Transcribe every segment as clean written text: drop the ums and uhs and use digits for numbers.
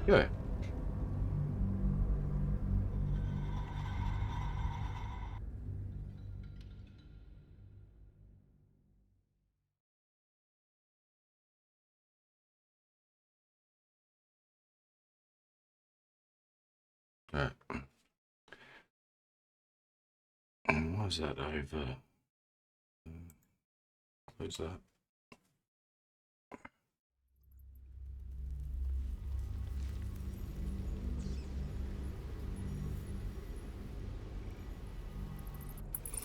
Yeah. Right. And was that over? Close that.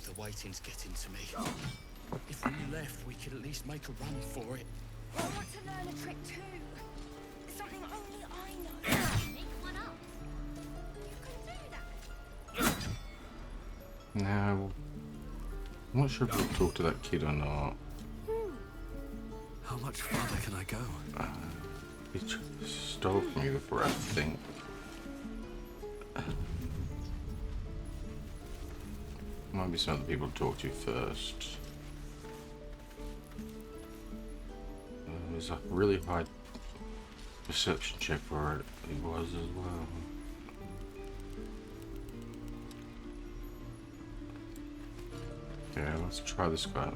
The waiting's getting to me. If we left, we could at least make a run for it. I want to learn a trick too. Something only I know. Make one up. You can do that. Now, I'm not sure if we'll talk to that kid or not. How much farther can I go? He stole from you before, I think. Might be some other people to talk to first. There's a really high perception check for it. It was as well. Yeah, let's try this guy.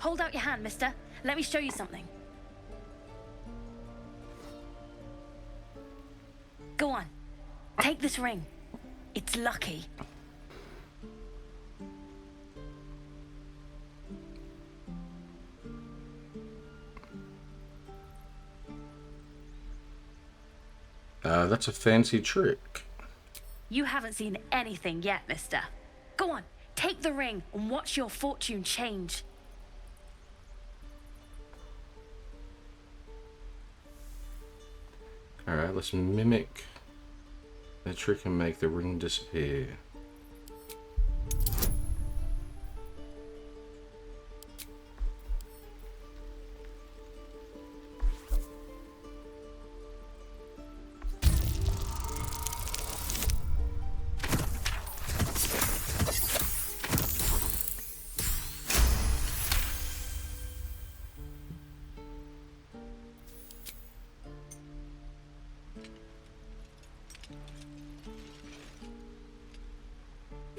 Hold out your hand, mister. Let me show you something. Go on. Take this ring. It's lucky. That's a fancy trick. You haven't seen anything yet, mister. Go on. Take the ring and watch your fortune change. Alright, let's mimic the trick and make the ring disappear.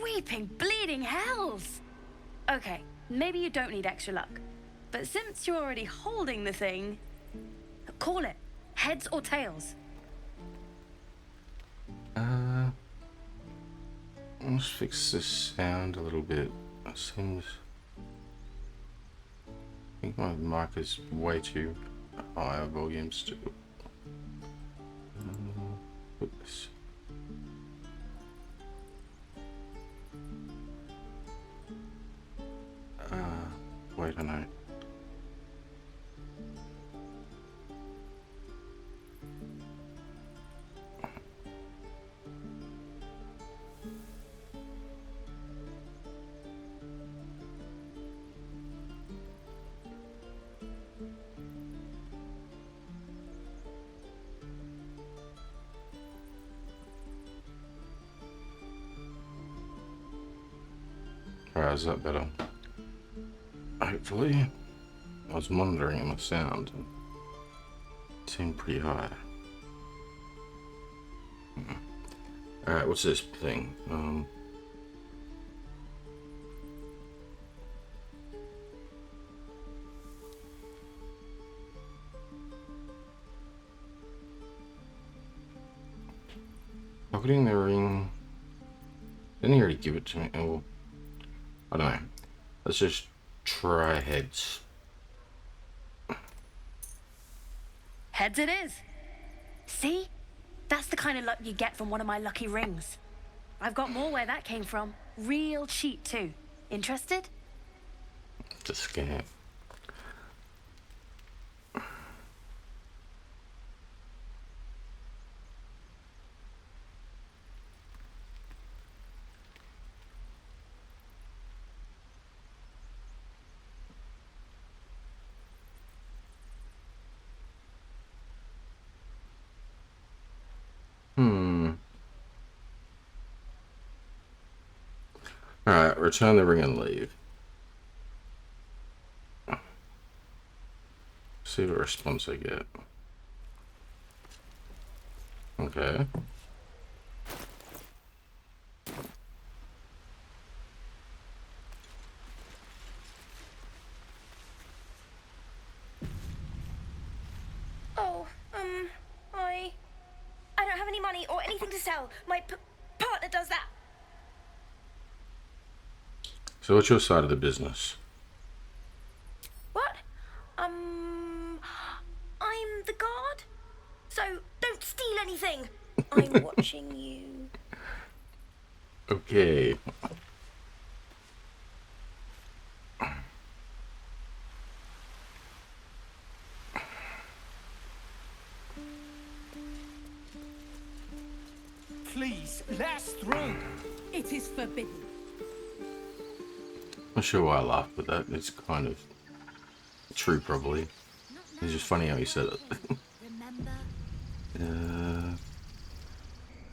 Weeping, bleeding hells! Okay, maybe you don't need extra luck. But since you're already holding the thing, call it. Heads or tails? Let's fix this sound a little bit. It seems... I think my mic is way too high volume still. Put this. Wait a minute. Alright, is that better? Hopefully. I was monitoring my sound and it seemed pretty high. Alright, what's this thing? Pocketing the ring. Didn't he already give it to me? Oh, I don't know. Let's just try heads. Heads it is. See? That's the kind of luck you get from one of my lucky rings. I've got more where that came from. Real cheap too. Interested? It's a scam. Alright, return the ring and leave. see what response I get. Okay. Oh, I don't have any money or anything to sell. My partner does that. So what's your side of the business? What? I'm the guard. So don't steal anything. I'm watching you. Okay. Please, let us through. It is forbidden. Not sure why I laughed, but that is kind of true, probably. It's just funny how he said it.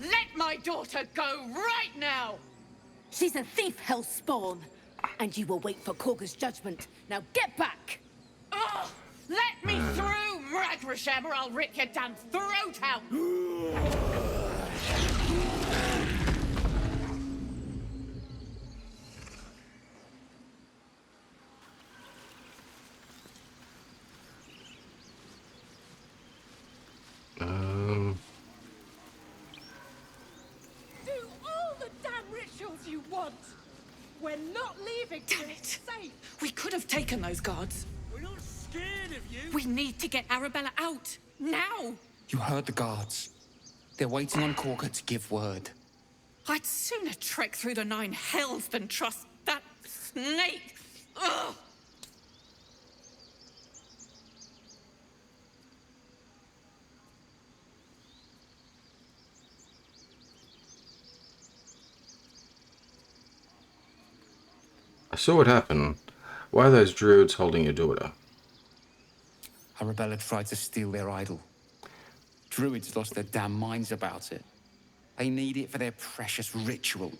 Let my daughter go right now! She's a thief, hellspawn. And you will wait for Korga's judgment. Now get back! Oh, let me through, Ragrasham, or I'll rip your damn throat out! Do all the damn rituals you want! We're not leaving. Damn it! Safe. We could have taken those guards. We're not scared of you. We need to get Arabella out. Now! You heard the guards. They're waiting on Korga to give word. I'd sooner trek through the 9 hells than trust that snake. Ugh! I saw what happened. Why are those druids holding your daughter? Arabella tried to steal their idol. Druids lost their damn minds about it. They need it for their precious ritual.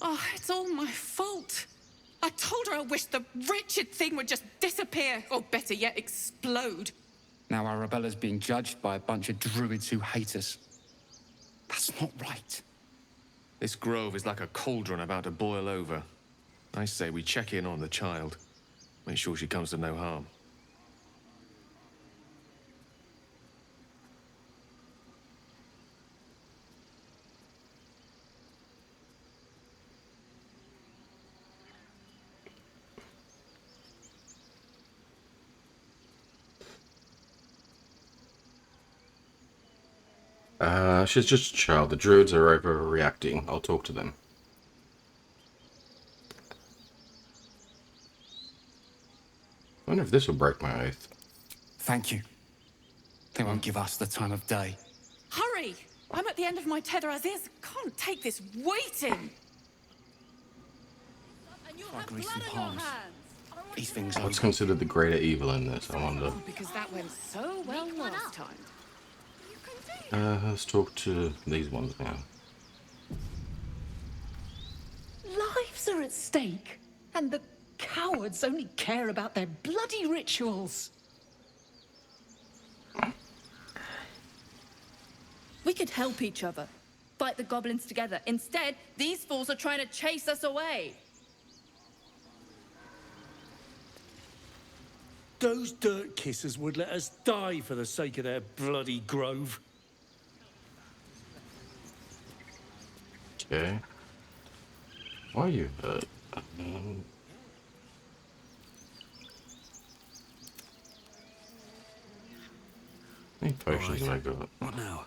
Oh, it's all my fault. I told her I wished the wretched thing would just disappear, or better yet, explode. Now Arabella's being judged by a bunch of druids who hate us. That's not right. This grove is like a cauldron about to boil over. I say we check in on the child. Make sure she comes to no harm. She's just a child. The druids are overreacting. I'll talk to them. I wonder if this will break my oath. Thank you. They won't give us the time of day. Hurry! I'm at the end of my tether as is. Can't take this waiting. Our greasy palms. These things What's are... considered the greater evil in this, I wonder. Because that went so well last time. Let's talk to these ones now. Lives are at stake, and the cowards only care about their bloody rituals. We could help each other, fight the goblins together. Instead, these fools are trying to chase us away. Those dirt kissers would let us die for the sake of their bloody grove. Okay. Why are you hurt? How many potions have I got? What now?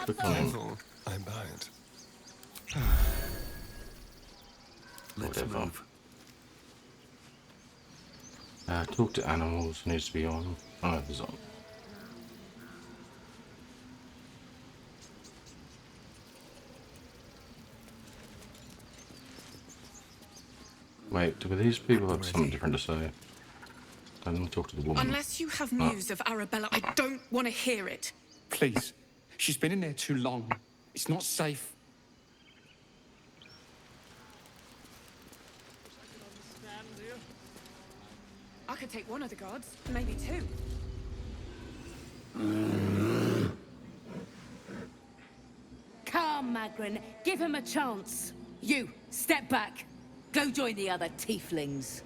Click on him. I buy it. Let's Whatever. move. Talk to animals needs to be on. Oh, it's on. Wait, do these people have something different to say? I didn't talk to the woman. Unless you have news of Arabella, I don't want to hear it. Please. She's been in there too long. It's not safe. I could take one of the guards, maybe two. Come, Magrin. Give him a chance. You, step back. Go join the other tieflings.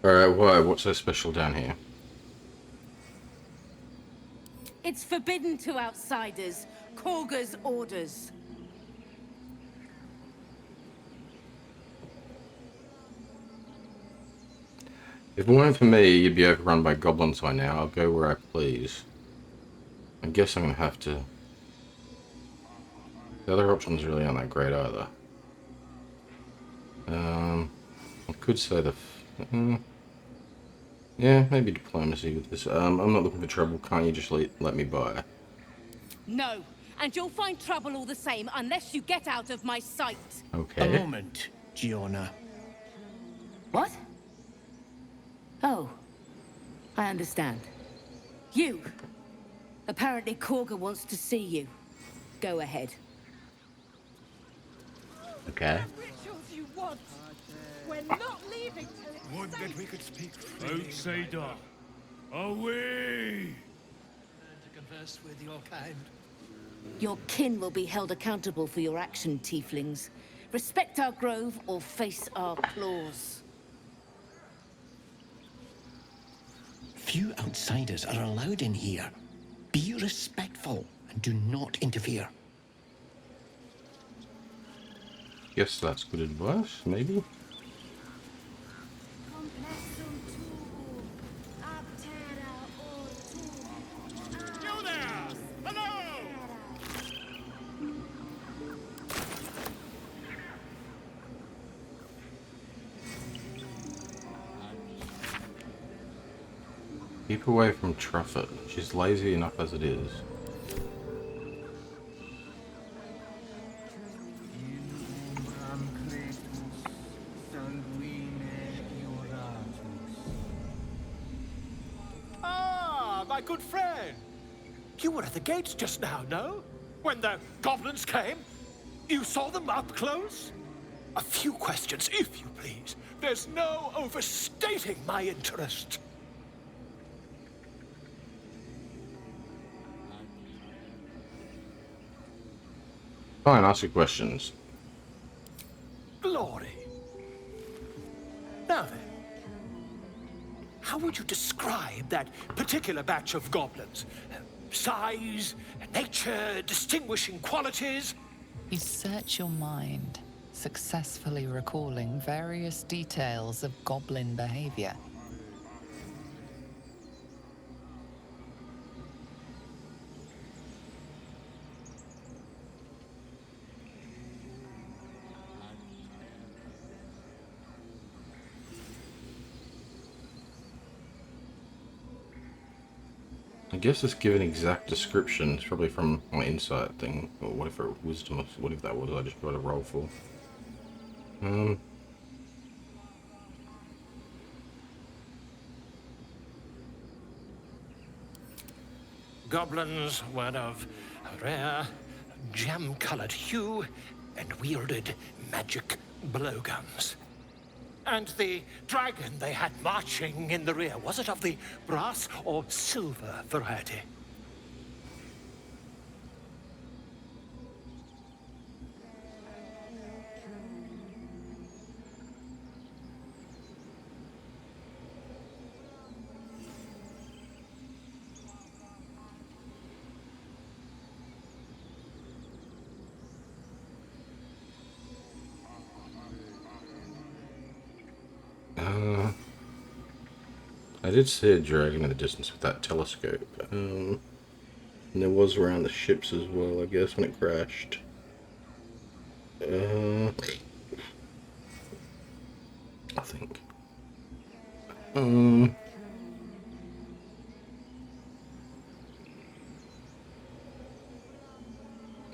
Alright, why? What's so special down here? It's forbidden to outsiders. Korga's orders. If it weren't for me, you'd be overrun by goblins by now. I'll go where I please. I guess I'm gonna have to... The other options really aren't that great either. I could say the... yeah, maybe diplomacy with this. I'm not looking for trouble. Can't you just let me by? No, and you'll find trouble all the same unless you get out of my sight. Okay. A moment, Giona. What? Oh, I understand. You. Apparently Korga wants to see you. Go ahead. Okay. Rituals you want. We're not leaving till it's Would safe. that we could speak Outsider, away! to converse with your kind. Your kin will be held accountable for your action, tieflings. Respect our grove or face our claws. Few outsiders are allowed in here. Be respectful and do not interfere. Guess that's good advice, maybe? You there! Hello! Keep away from Truffet. She's lazy enough as it is. Ah, my good friend. You were at the gates just now, no? When the goblins came? You saw them up close? A few questions, if you please. There's no overstating my interest. Fine, ask your questions. Glory. Now then, how would you describe that particular batch of goblins? Size, nature, distinguishing qualities? You search your mind, successfully recalling various details of goblin behavior. I guess it's given exact description. It's probably from my insight thing, or whatever wisdom, whatever that was. I just got a roll for. Goblins were of a rare, jam-colored hue and wielded magic blowguns. And the dragon they had marching in the rear, was it of the brass or silver variety? I did see a dragon in the distance with that telescope. And there was around the ships as well, I guess, when it crashed. I think.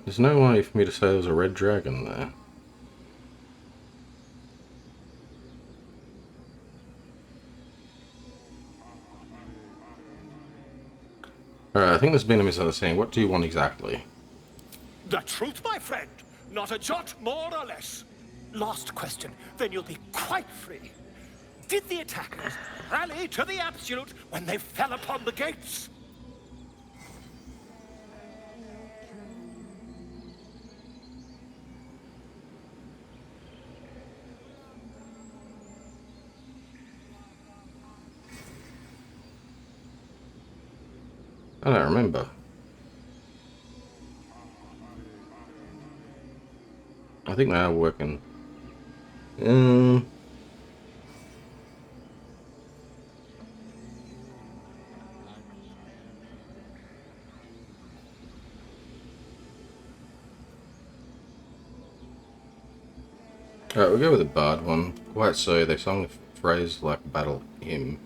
There's no way for me to say there was a red dragon there. Alright, I think there's been a misunderstanding. What do you want exactly? The truth, my friend. Not a jot more or less. Last question, then you'll be quite free. Did the attackers rally to the Absolute when they fell upon the gates? I don't remember. I think they are working. Alright, we'll go with the bard one. Quite so, they sung a phrase like battle hymn.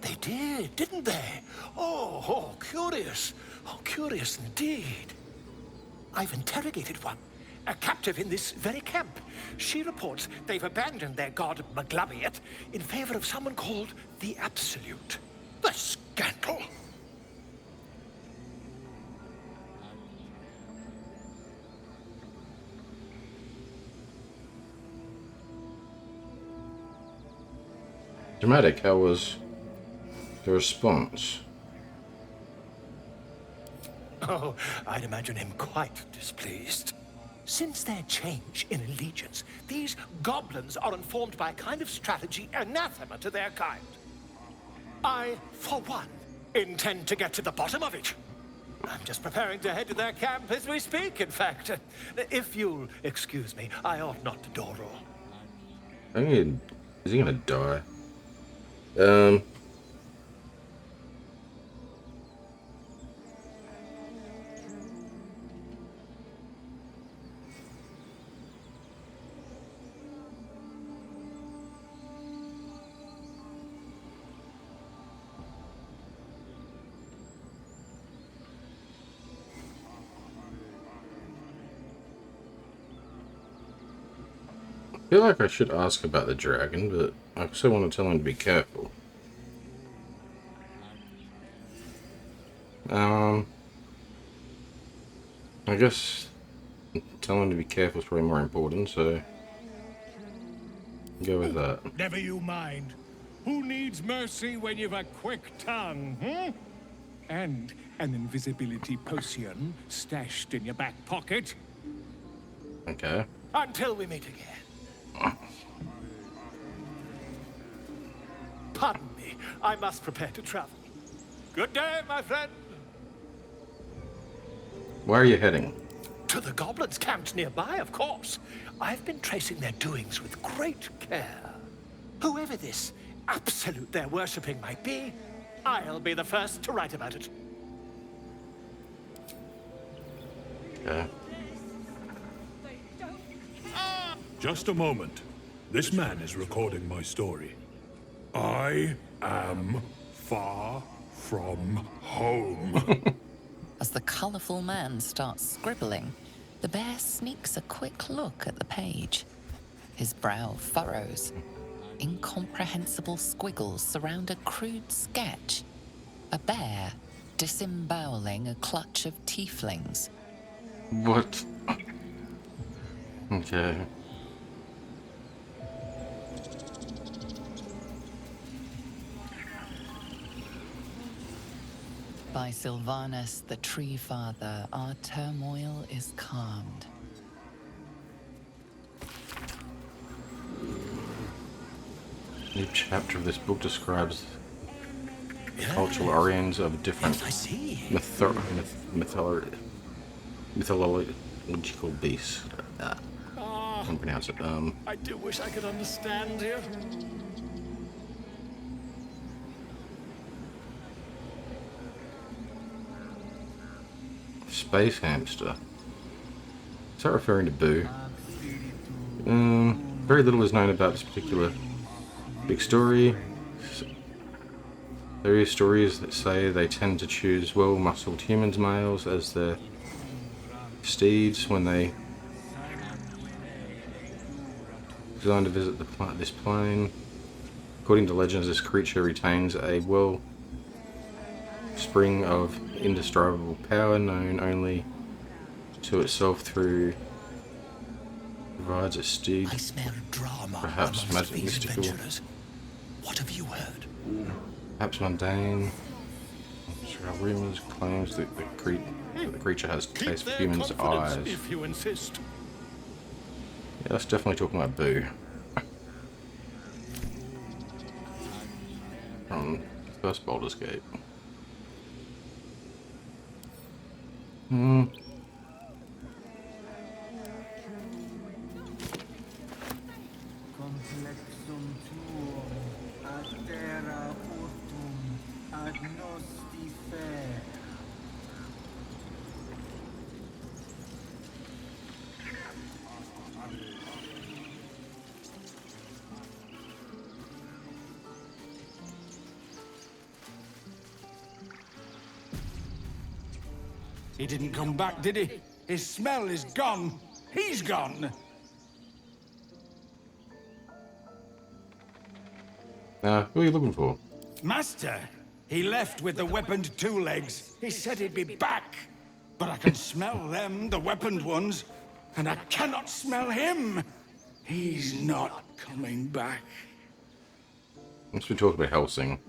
They did, didn't they? Oh, curious. Oh, curious indeed. I've interrogated one, a captive in this very camp. She reports they've abandoned their god Maglabiet in favor of someone called the Absolute. The scandal! Dramatic, how was the response? Oh, I'd imagine him quite displeased. Since their change in allegiance, these goblins are informed by a kind of strategy anathema to their kind. I, for one, intend to get to the bottom of it. I'm just preparing to head to their camp as we speak, in fact. If you'll excuse me, I ought not to door roll. I mean, is he gonna die? I feel like I should ask about the dragon, but I also want to tell him to be careful. I guess telling him to be careful is probably more important, so go with that. Never you mind. Who needs mercy when you've a quick tongue, And an invisibility potion stashed in your back pocket? Okay. Until we meet again. Pardon me, I must prepare to travel. Good day, my friend. Where are you heading? To the goblins camped nearby, of course. I've been tracing their doings with great care. Whoever this Absolute they're worshipping might be, I'll be the first to write about it. Okay. Just a moment. This man is recording my story. I am far from home. As the colourful man starts scribbling, the bear sneaks a quick look at the page. His brow furrows. Incomprehensible squiggles surround a crude sketch. A bear disemboweling a clutch of tieflings. What? Okay. By Sylvanus, the Tree Father, our turmoil is calmed. Each chapter of this book describes cultural origins of different mythological beasts. I can't pronounce it. I do wish I could understand you. space hamster. Is that referring to Boo? Very little is known about this particular big story. There are stories that say they tend to choose well-muscled humans males as their steeds when they designed to visit this plane. According to legends, this creature retains a wellspring of indescribable power known only to itself through provides a steed. I smell drama. Perhaps mystical. What have you heard? Perhaps mundane. Rumors claims that the creature has taste for humans' eyes. If you insist. Yeah, that's definitely talking about Boo. From first Baldur's Gate. He didn't come back, did he? His smell is gone. He's gone. Who are you looking for? Master, he left with the weaponed two legs. He said he'd be back. But I can smell them, the weaponed ones, and I cannot smell him. He's not coming back. Let's be talking about Helsing.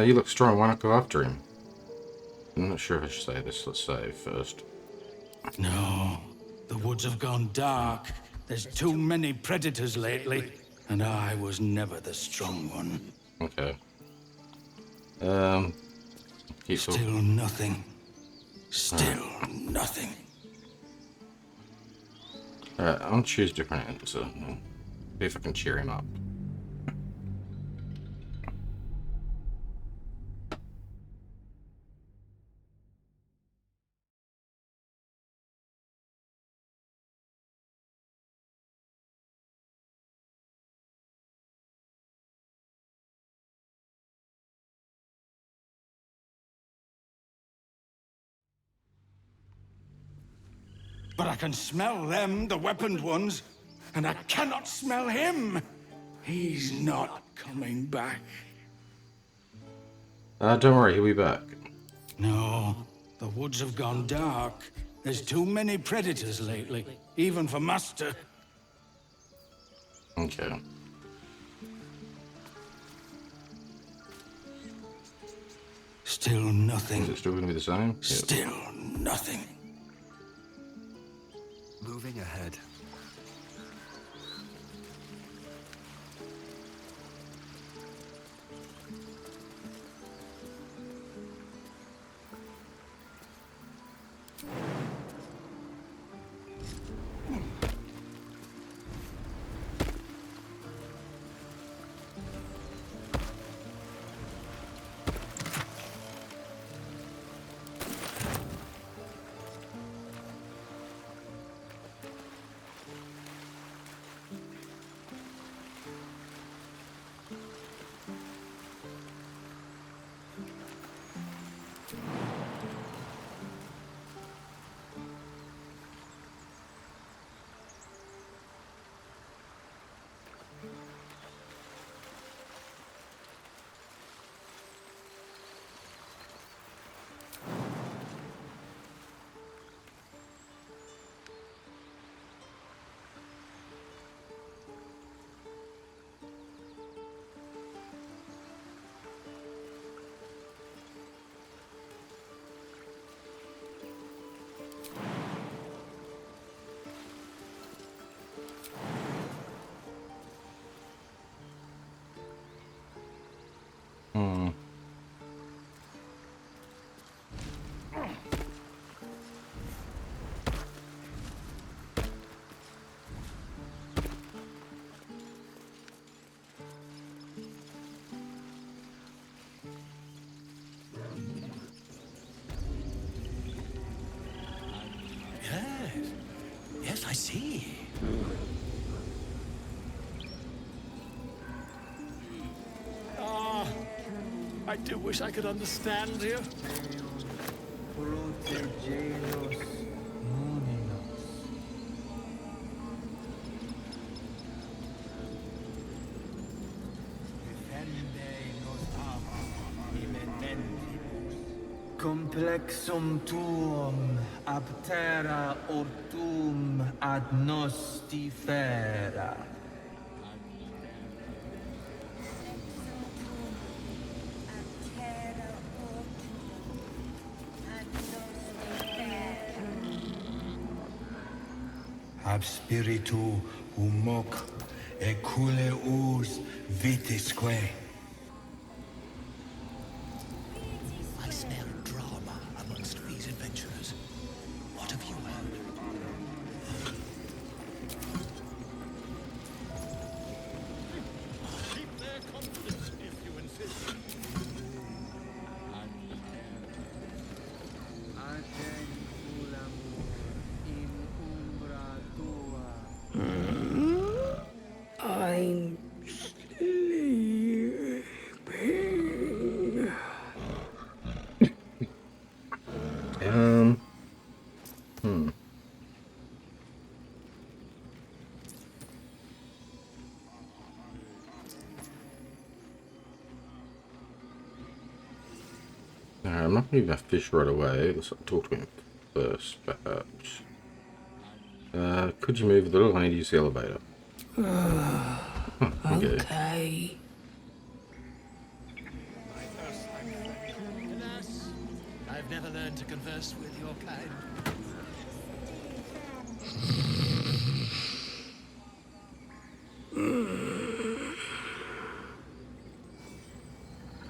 You look strong. Why not go after him? I'm not sure if I should say this. Let's say first. No, the woods have gone dark. There's too many predators lately, and I was never the strong one. Okay. Still nothing. Still nothing. Alright, I'll choose different answer. See if I can cheer him up. But I can smell them, the weaponed ones, and I cannot smell him. He's not coming back. Don't worry, he'll be back. No, the woods have gone dark. There's too many predators lately, even for Master. Okay. Still nothing. Is it still going to be the same? Yep. Still nothing. Moving ahead. I see. Ah, I do wish I could understand you. Complexum tuum aptera ortum ad nostifera. Ab spiritu humoc eculeus vitisque. I smell drama amongst these adventurers. What have you heard? Keep their confidence if you insist. I'm sleeping. I'm not going to that fish right away. Let's talk to him first, perhaps. Could you move a little? I need to use the elevator. Okay. Alas, I've never learned to converse with your kind.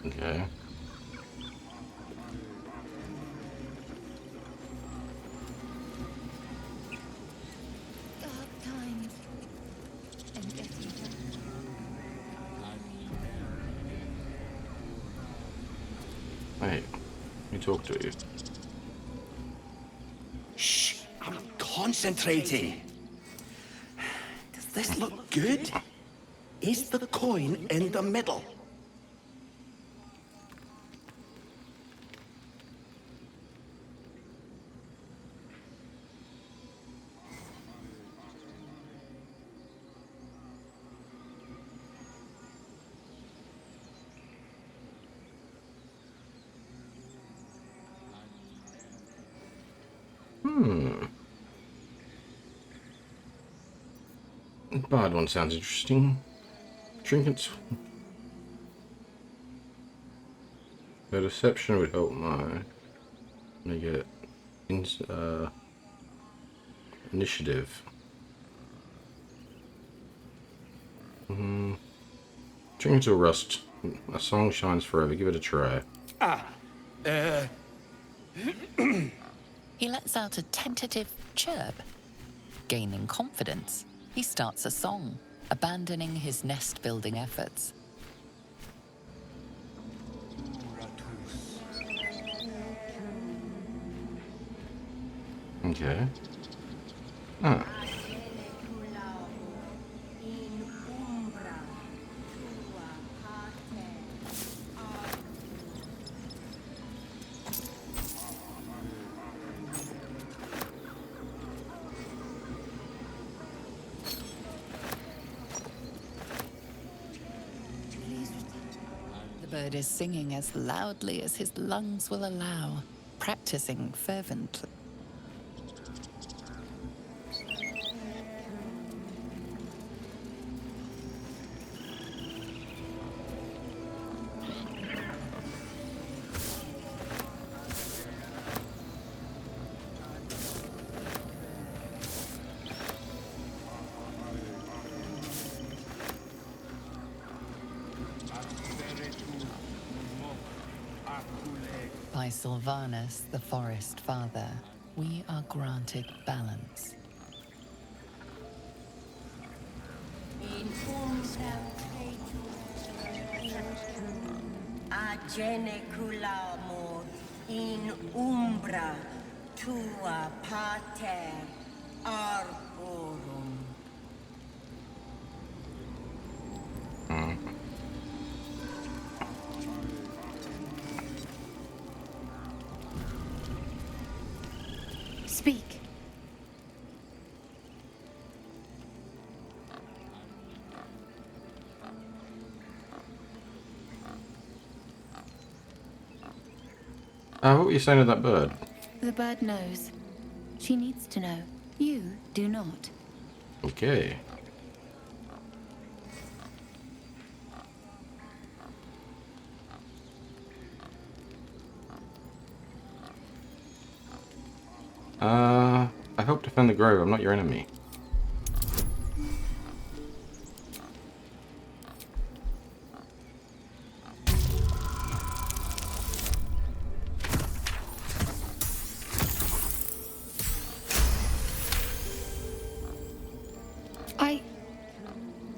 Okay. Dark times. And yet you Hey, let me talk to you. Shh, I'm concentrating. Does this look good? Is the coin in the middle? The bard one sounds interesting. Trinkets. The deception would help my. Let me get initiative. Trinkets will rust. A song shines forever. Give it a try. He lets out a tentative chirp. Gaining confidence, he starts a song, abandoning his nest-building efforts. Okay. Ah. The bird is singing as loudly as his lungs will allow, practicing fervently. By Sylvanus, the Forest Father, we are granted balance. Ageneculamur in umbra tua pater arbor Speak. What were you saying to that bird? The bird knows. She needs to know. You do not. Okay. I help defend the grove. I'm not your enemy.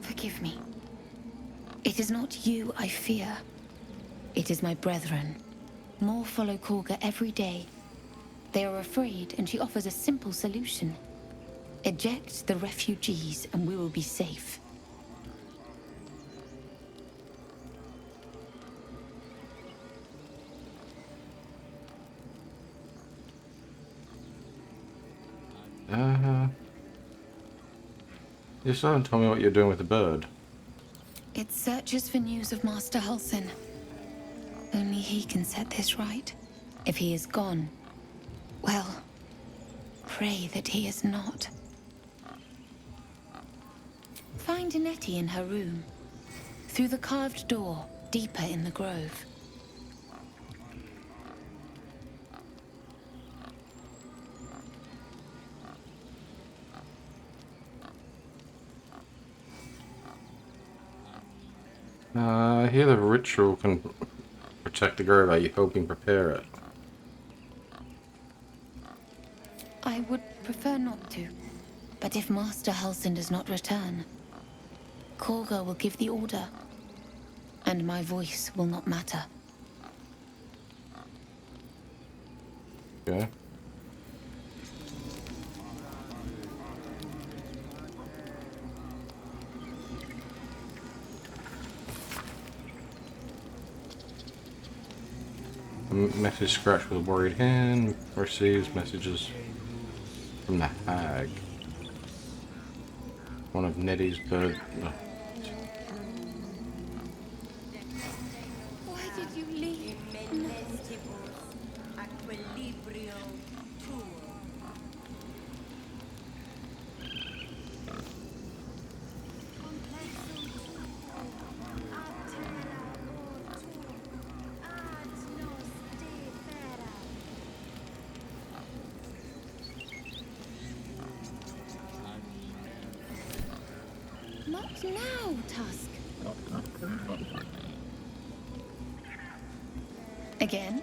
Forgive me. It is not you I fear. It is my brethren. More follow Korga every day. They are afraid, and she offers a simple solution. Eject the refugees, and we will be safe. You still haven't told me what you're doing with the bird. It searches for news of Master Halsin. Only he can set this right. If he is gone, well, pray that he is not. Find Nettie in her room. Through the carved door, deeper in the grove. I hear the ritual can protect the grove. Are you helping prepare it? I would prefer not to. But if Master Halsin does not return, Korga will give the order. And my voice will not matter. Okay. Message scratched with a worried hand. Receives messages from the hag. One of Nettie's bird. Why did you leave? Not now, Tusk. Again?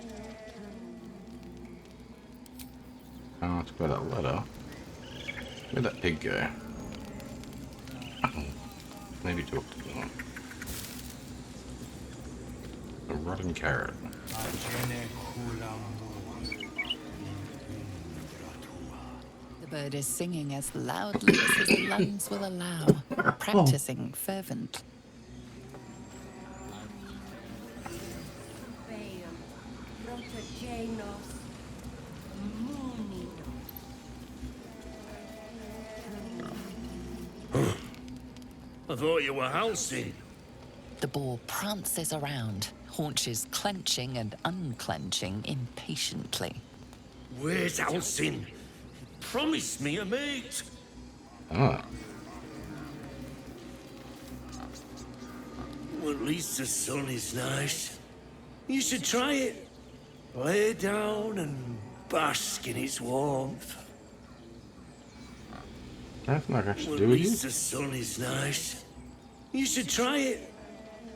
Oh, let's go that letter. Where'd that pig go? Maybe talk to them. A rotten carrot. The bird is singing as loudly as his lungs will allow, practicing fervent. I thought you were Halsin. The boar prances around, haunches clenching and unclenching impatiently. Where's Halsin? Promise me a mate. Ah. Well, at least the sun is nice. You should try it. Lay down and bask in its warmth. That's not actually Well, do at with you. least the sun is nice. You should try it.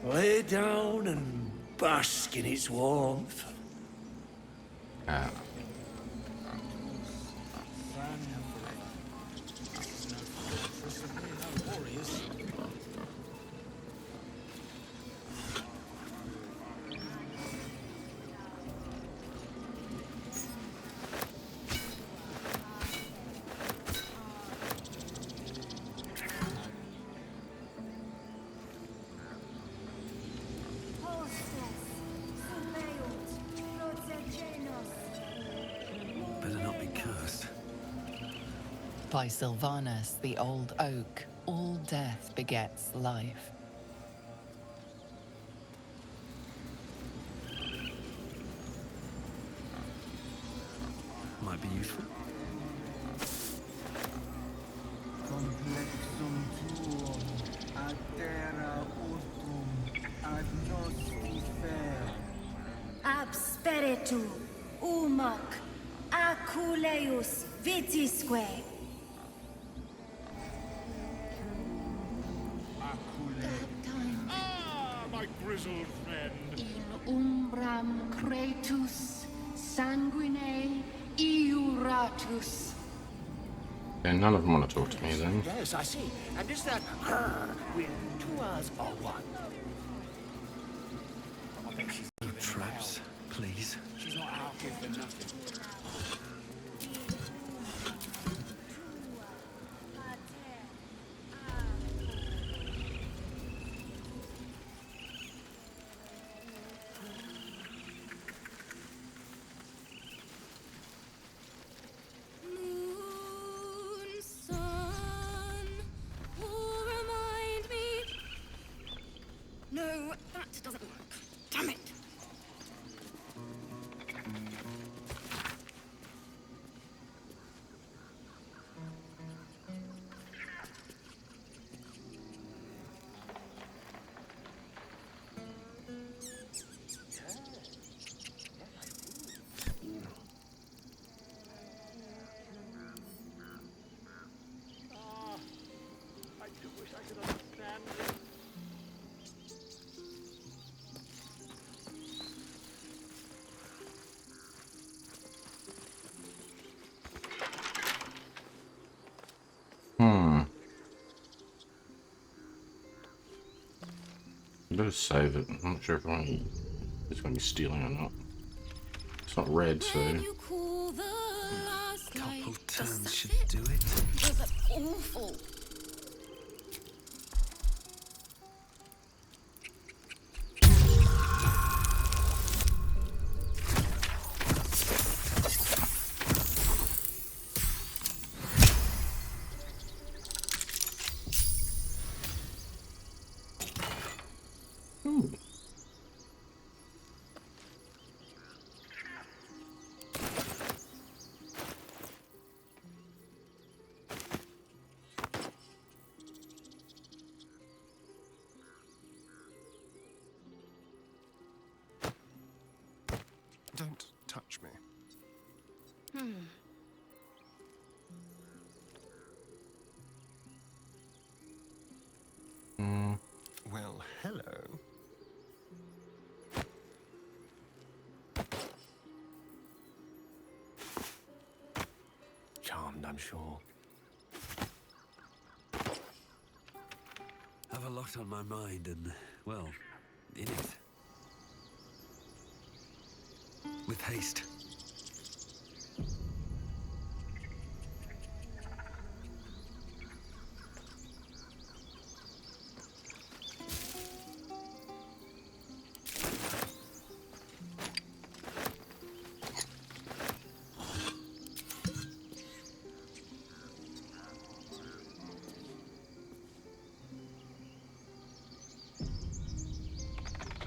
Lay down and bask in its warmth. Ah. Better not be cursed. By Sylvanus, the old oak, all death begets life. Might be useful. Complexum tuum, ad terra urtum, ad nostri fer. Absperitu, umoc, aculeus vitisque. Ah, my grizzled friend. In umbram cretus, sanguine iuratus. Yeah, none of them want to talk to me then. Yes, I see. And is that her with 2 R's or 1? No traps, please. She's not out here for nothing. Moon, sun, will remind me. No, that doesn't work. Damn it. I do wish I could understand this. I better save it. I'm not sure if it's going to be stealing or not. It's not red, so. Cool the last Couple night. turns should do it. Was that awful? Ooh. Don't touch me. Well, hello. Charmed, I'm sure. Have a lot on my mind and, well, in it. With haste.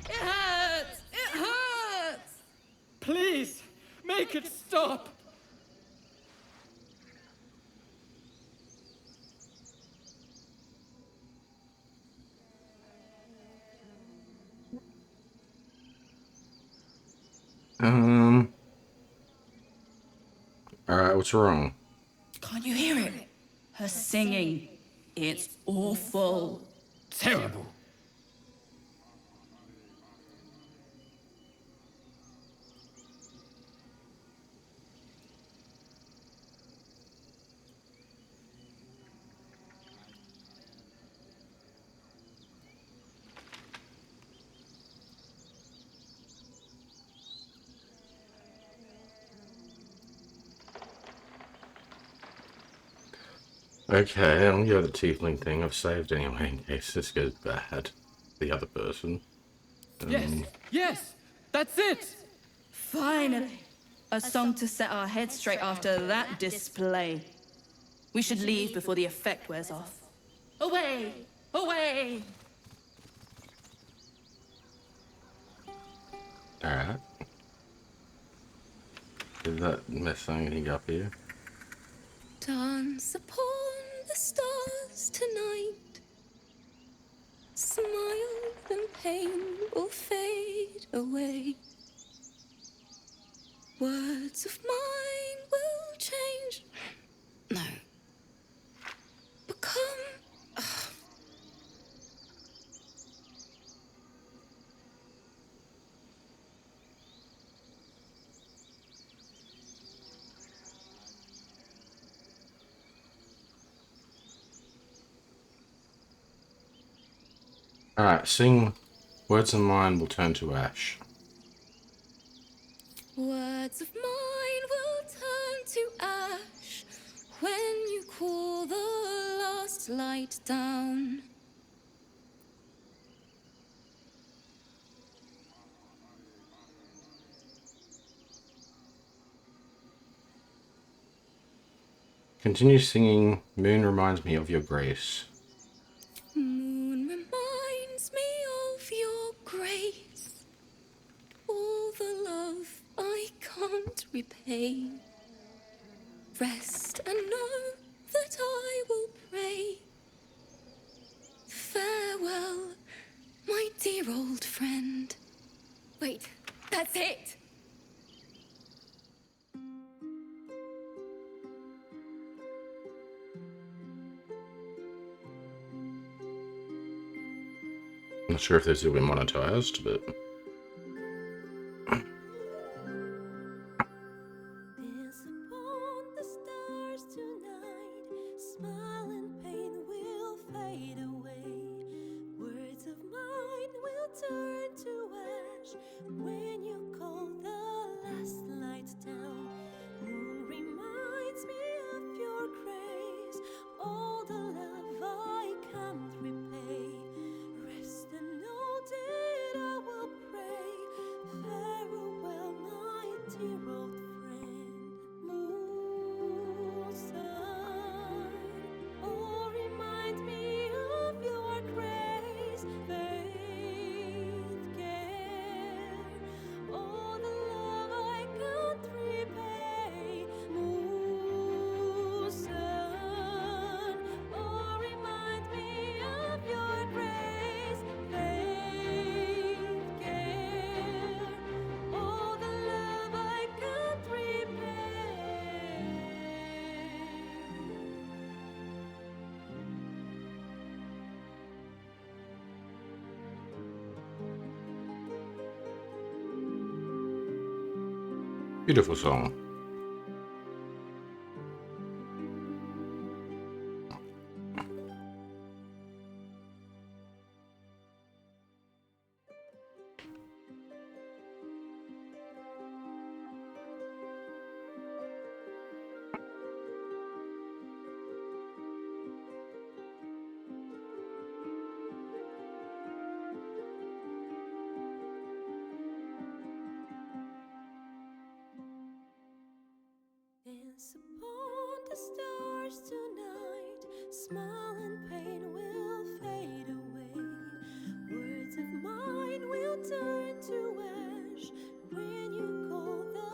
It hurts! It hurts! Please, make it stop. Alright, what's wrong? Can't you hear it? Her singing. It's awful. Terrible. Okay, I'll go the tiefling thing. I've saved anyway in case this goes bad. The other person. Yes, that's it. Finally. A song to set our heads straight after that display. We should leave before the effect wears off. Away! Away! Alright. Is that mess anything up here? Dance upon the stars tonight. Smile and pain will fade away. Words of mine will change. No. Become. Alright, sing Words of Mine Will Turn to Ash. Words of mine will turn to ash when you cool the last light down. Continue singing Moon Reminds Me of Your Grace. Moon reminds me of your grace. All the love I can't repay. Rest and know that I will pray. Farewell, my dear old friend. Wait, that's it! I'm not sure if this will be monetized, but... Beautiful song. Dance upon the stars tonight. Smile and pain will fade away. Words of mine will turn to ash when you call the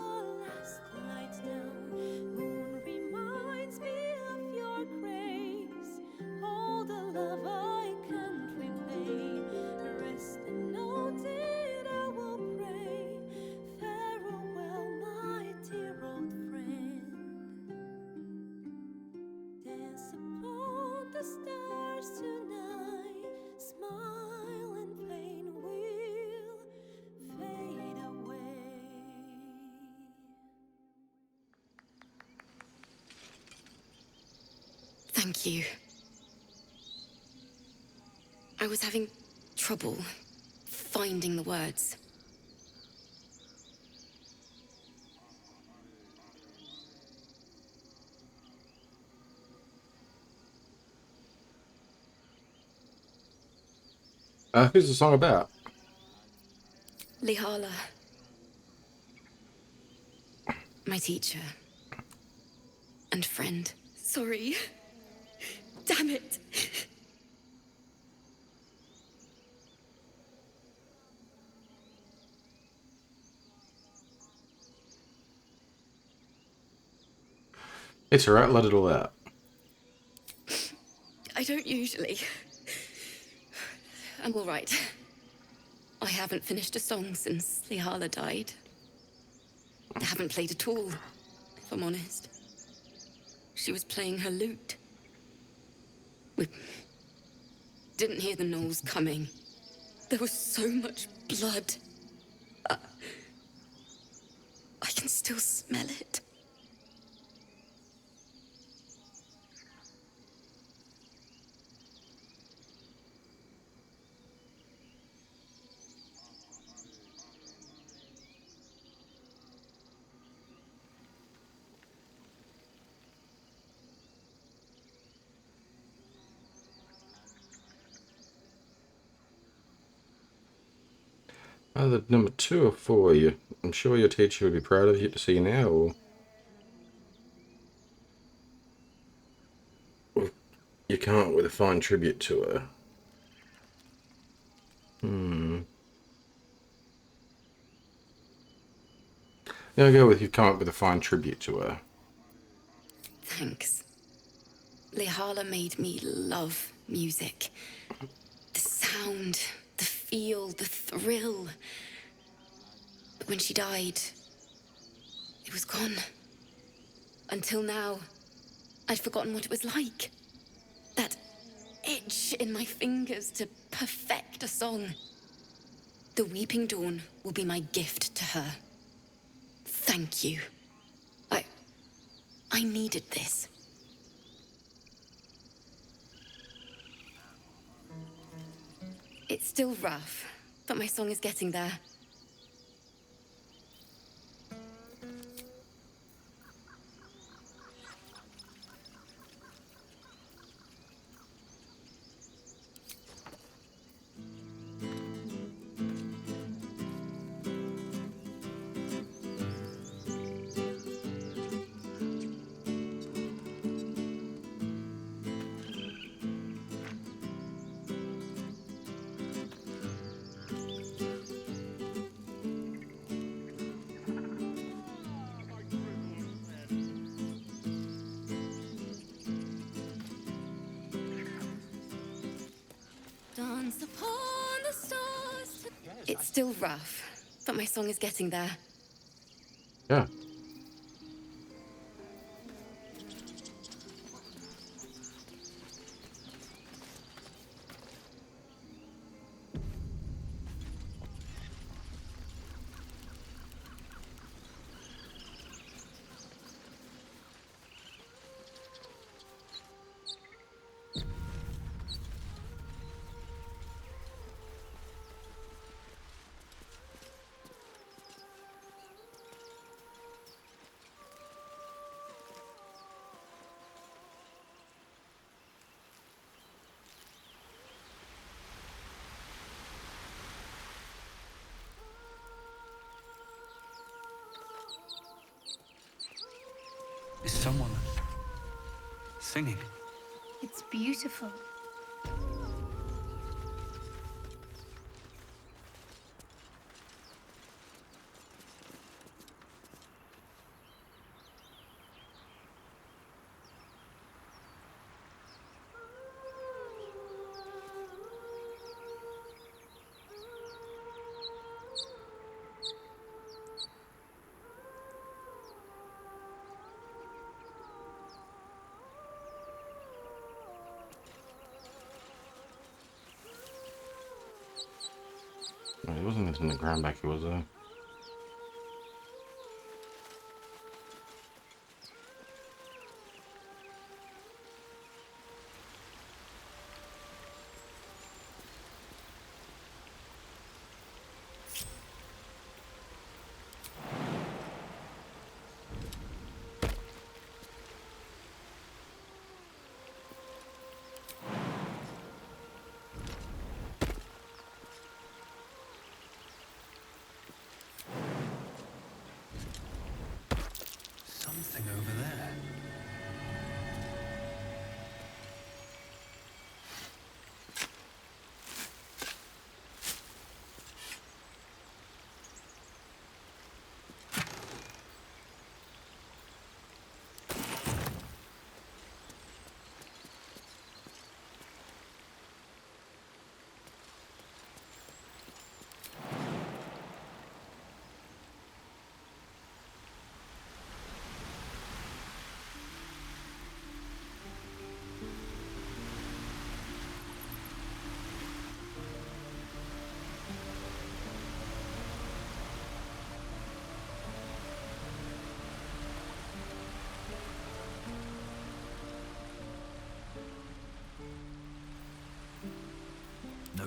last light down. Moon reminds me of your grace. All the love I can't repay. Rest and know that I will pray. Farewell, my dear old friend. Dance upon the stars tonight. Smile and pain will fade away. Thank you. I was having trouble finding the words. Who's the song about? Lihala, my teacher and friend, Sorry. Damn it. It's alright, let it all out. I don't usually. I'm all right. I haven't finished a song since Lihala died. I haven't played at all, if I'm honest. She was playing her lute. We didn't hear the gnolls coming. There was so much blood. I can still smell it. Either number 2 or 4, I'm sure your teacher would be proud of you to see now, or you can't with a fine tribute to her. Yeah, I'll go with you come up with a fine tribute to her. Thanks. Lihala made me love music. The sound, the feel, the thrill. But when she died, it was gone. Until now, I'd forgotten what it was like. That itch in my fingers to perfect a song. The Weeping Dawn will be my gift to her. Thank you. I needed this. It's still rough, but my song is getting there. Dance upon the stars. It's still rough, but my song is getting there. Yeah. Is someone singing? It's beautiful. It wasn't in the ground back here, was it?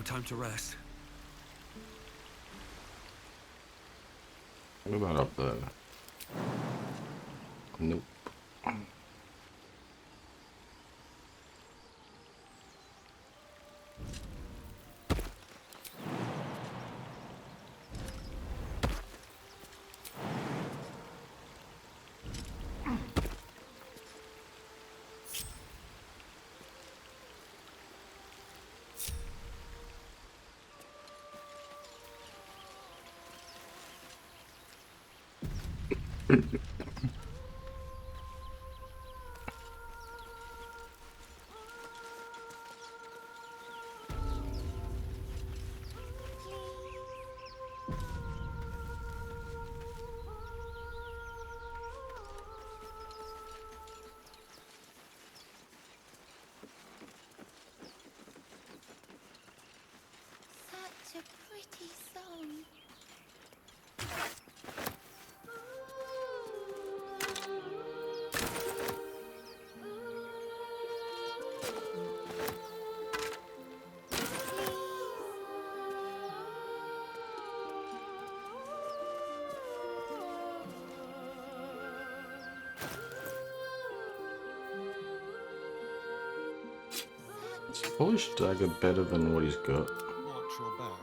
time to rest. What about up there? Nope. Such a pretty song. Is a polished dagger better than what he's got? Watch your back.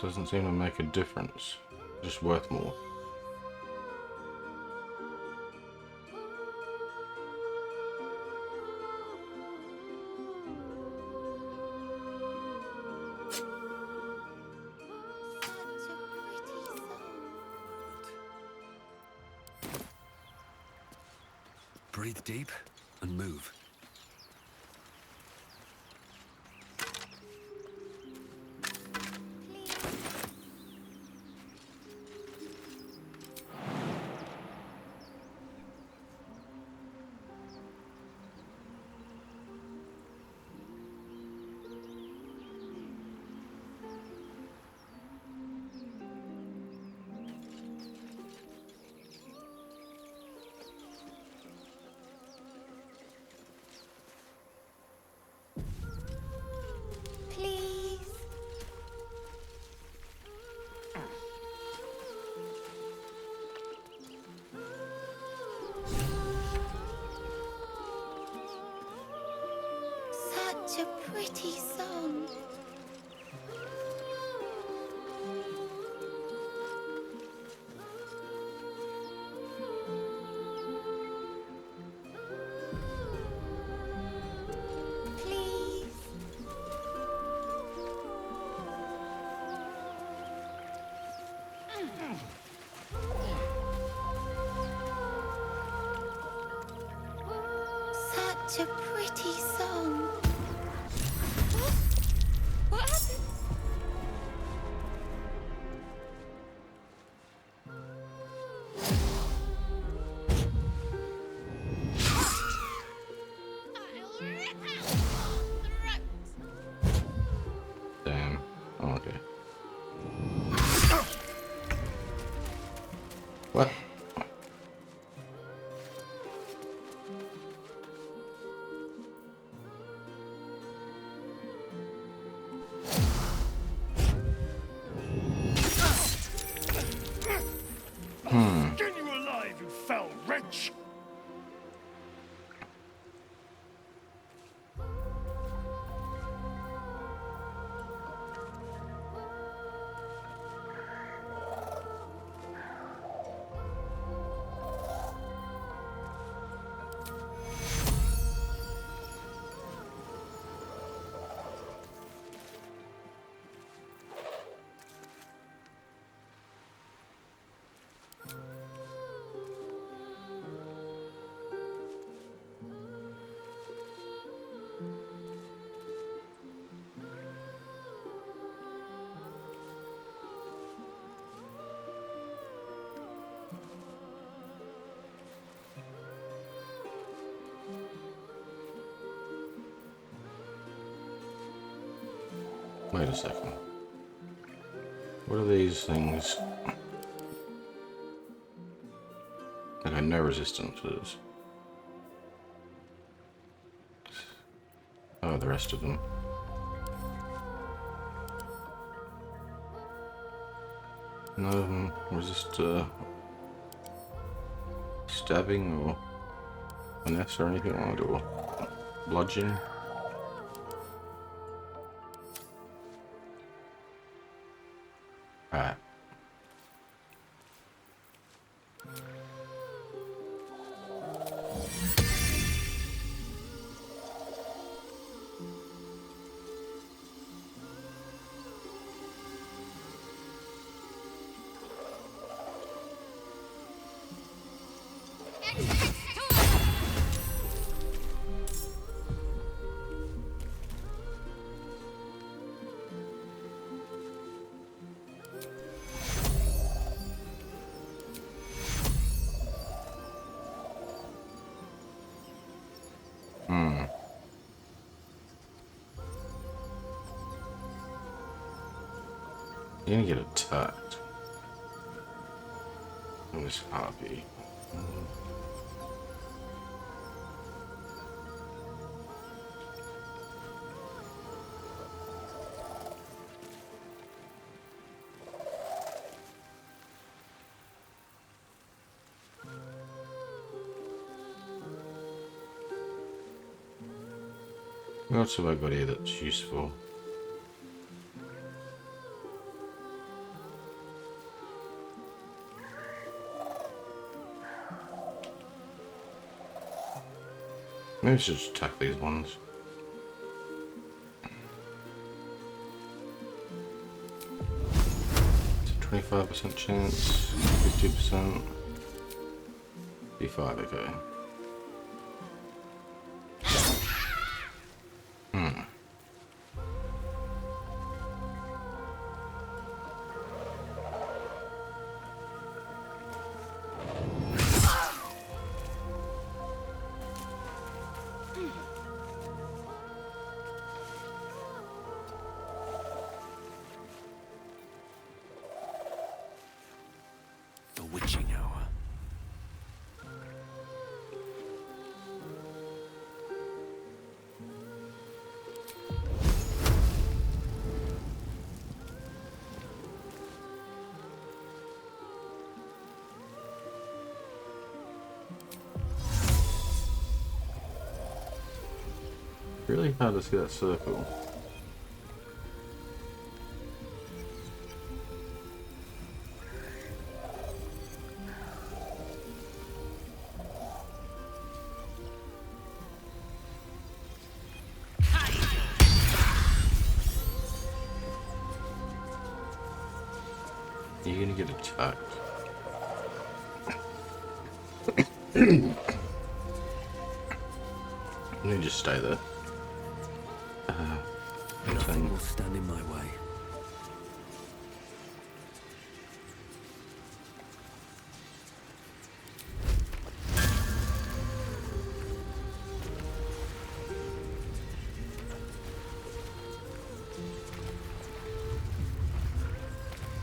Doesn't seem to make a difference. Just worth more. Breathe deep and move. Please. Such a pretty song. Please. Such a pretty song. What happened? Damn. Oh, okay. What? Skin you alive, you foul wretch! Wait a second. What are these things? Like I know no resistances. Oh, the rest of them. None of them resist stabbing or finesse or anything like that, or bludgeoning. Right. You're gonna get attacked. I was happy. What else have I got here that's useful? Maybe I should just attack these ones. It's a 25% chance, 50%. B5, okay. The witching hour. Really hard to see that circle. You're gonna get attacked. Let me just stay there. Nothing will stand in my way.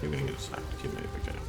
You're gonna get attacked. Keep moving, okay.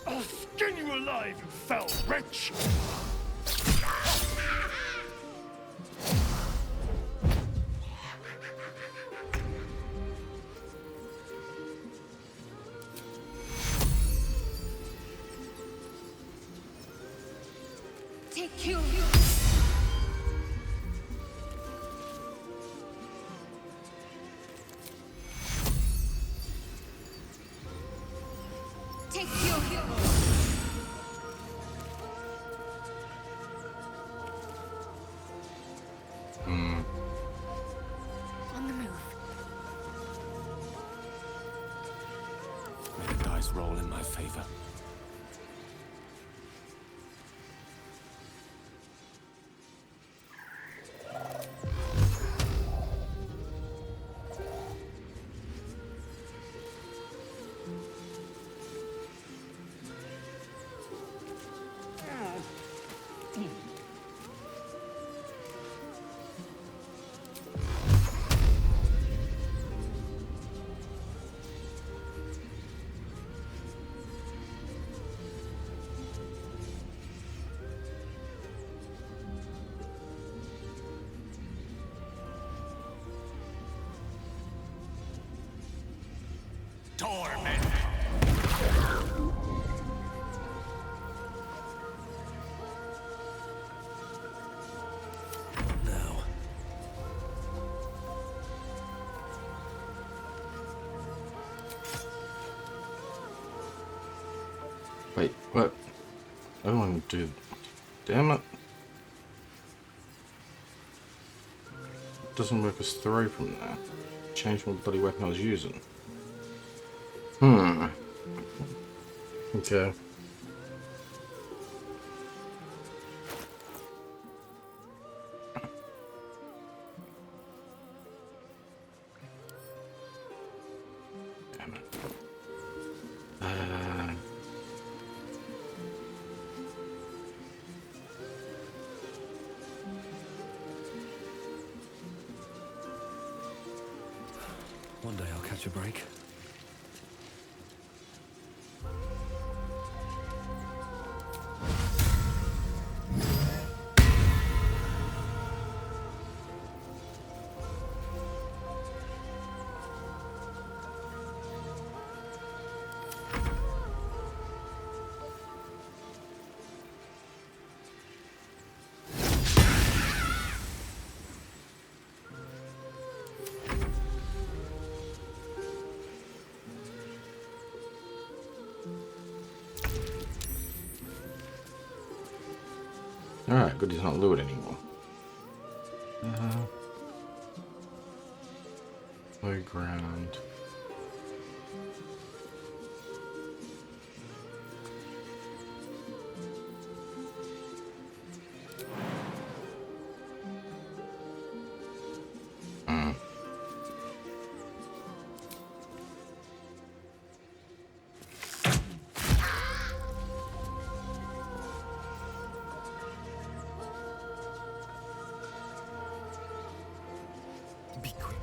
I'll skin you alive, you foul wretch! Take you. dice roll in my favor. Torment. Now. Wait, what? I don't want to do. Damn it. Doesn't work as throw from there. Change my bloody weapon I was using. Okay. Damn it. One day I'll catch a break. Alright, good he's not lured anymore. Low ground. Be quick.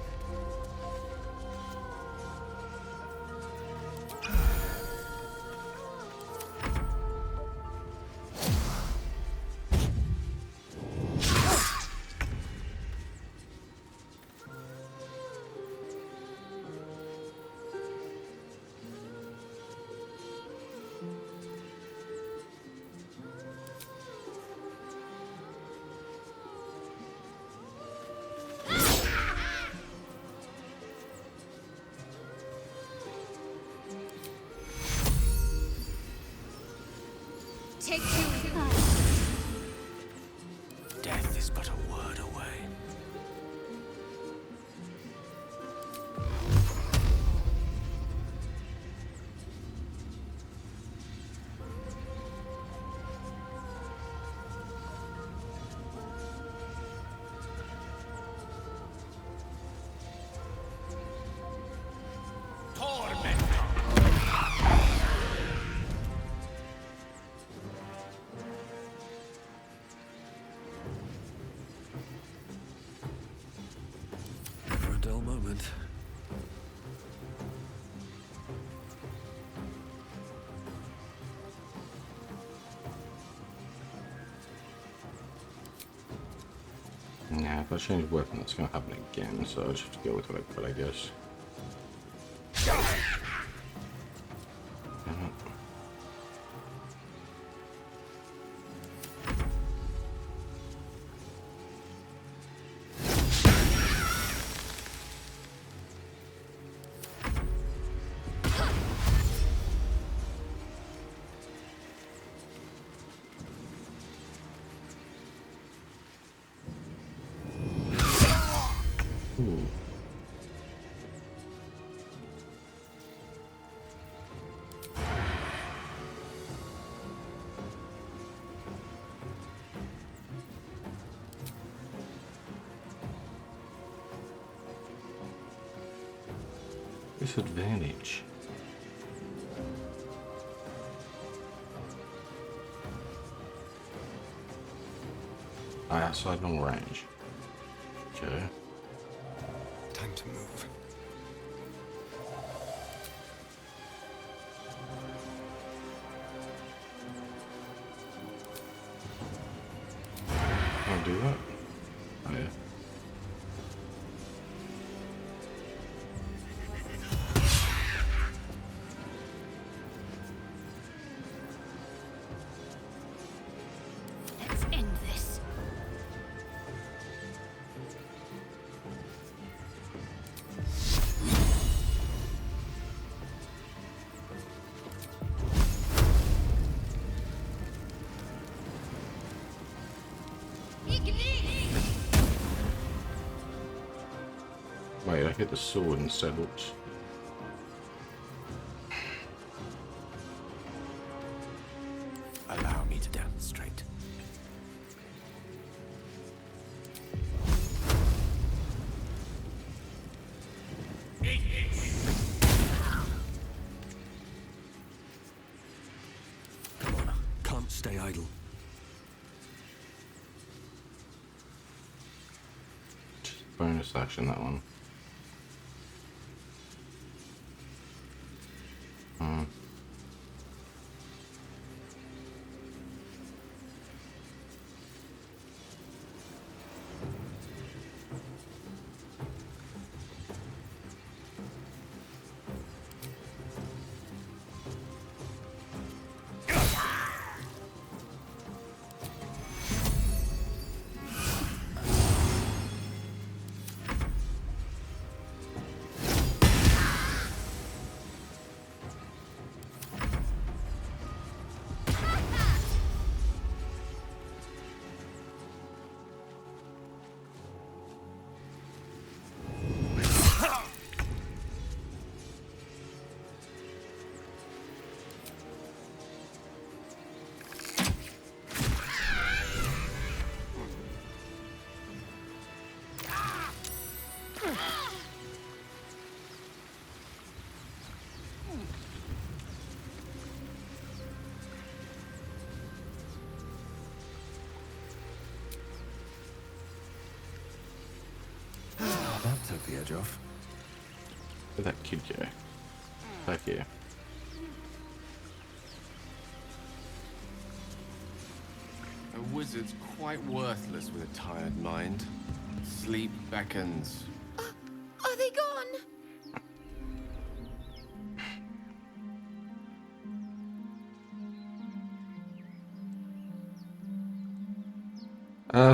Take you in. Death is but a word away. Never a dull moment. Nah, if I change weapon, that's gonna happen again, so I'll just have to go with what I got, I guess. Damn it. Ooh. Disadvantage. Outside long range. Okay. Time to move. I'll do that. Oh yeah. Let's end this. Wait, I hit the sword instead. Oops. Allow me to demonstrate. Come on, can't stay idle. Bonus action, that one. That took the edge off. Where'd that kid go? Back here. A wizard's quite worthless with a tired mind. Sleep beckons. Are they gone?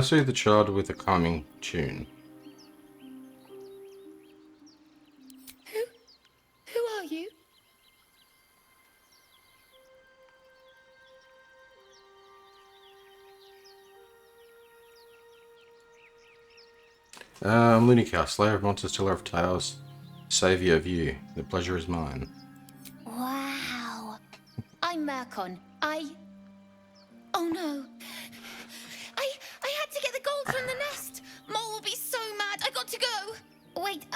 Soothe the child with a calming tune. Who are you? Lunica, Slayer of Monsters, Teller of Tales, Saviour of you. The pleasure is mine. Wow. I'm Mercon. Oh no. I had to get the gold from the nest. Mole will be so mad. I got to go. Wait,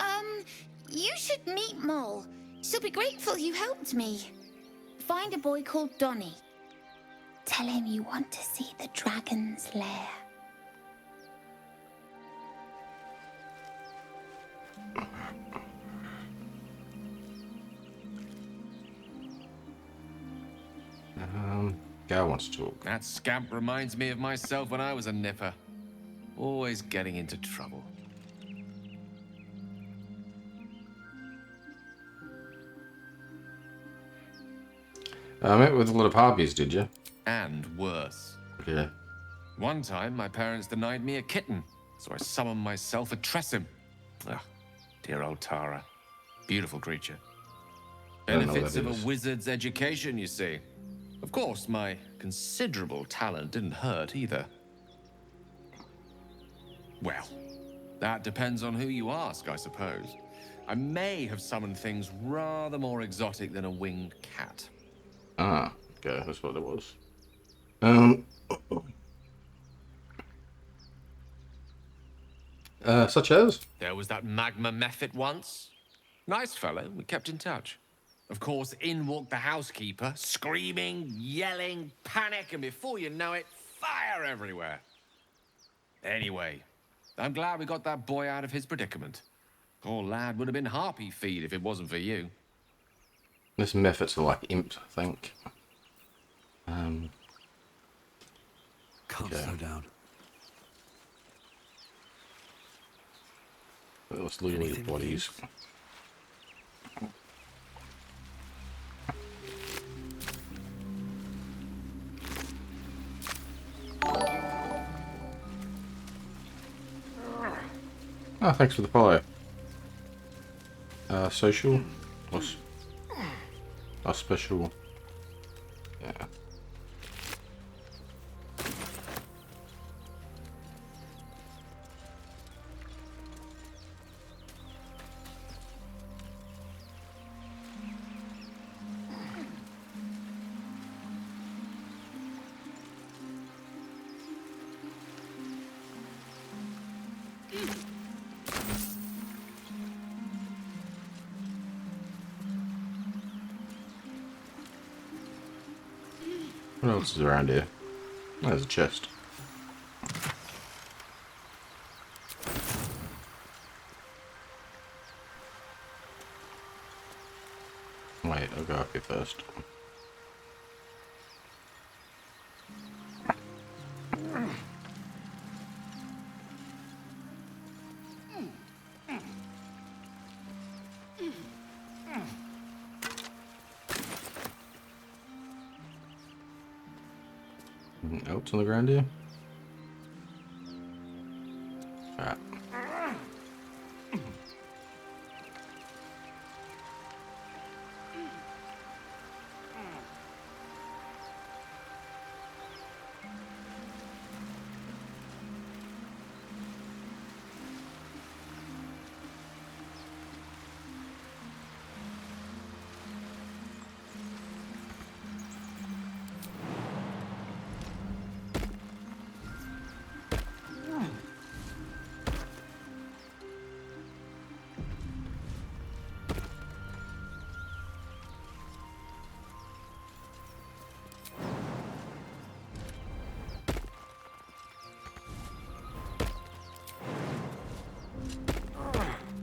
you should meet Mole. She'll be grateful you helped me. Find a boy called Donny. Tell him you want to see the dragon's lair. Gal wants to talk. That scamp reminds me of myself when I was a nipper. Always getting into trouble. I met with a lot of harpies, did you? And worse. Yeah. One time, my parents denied me a kitten, so I summoned myself a Tressim. Ah, dear old Tara. Beautiful creature. I don't know what Benefits that of is. a wizard's education, you see. Of course, my considerable talent didn't hurt either. Well, that depends on who you ask, I suppose. I may have summoned things rather more exotic than a winged cat. Ah, okay, that's what it was. Such as? There was that magma mephit once. Nice fellow. We kept in touch. Of course, in walked the housekeeper, screaming, yelling, panic, and before you know it, fire everywhere. Anyway, I'm glad we got that boy out of his predicament. Poor lad would have been harpy feed if it wasn't for you. This methods are like imps, I think. Can't okay. slow down. Let's loot all your bodies. Oh, thanks for the follow. Social? What's special? Yeah. What else is around here? Oh, there's a chest. Wait, I'll go up here first. Anything else on the ground here? Alright.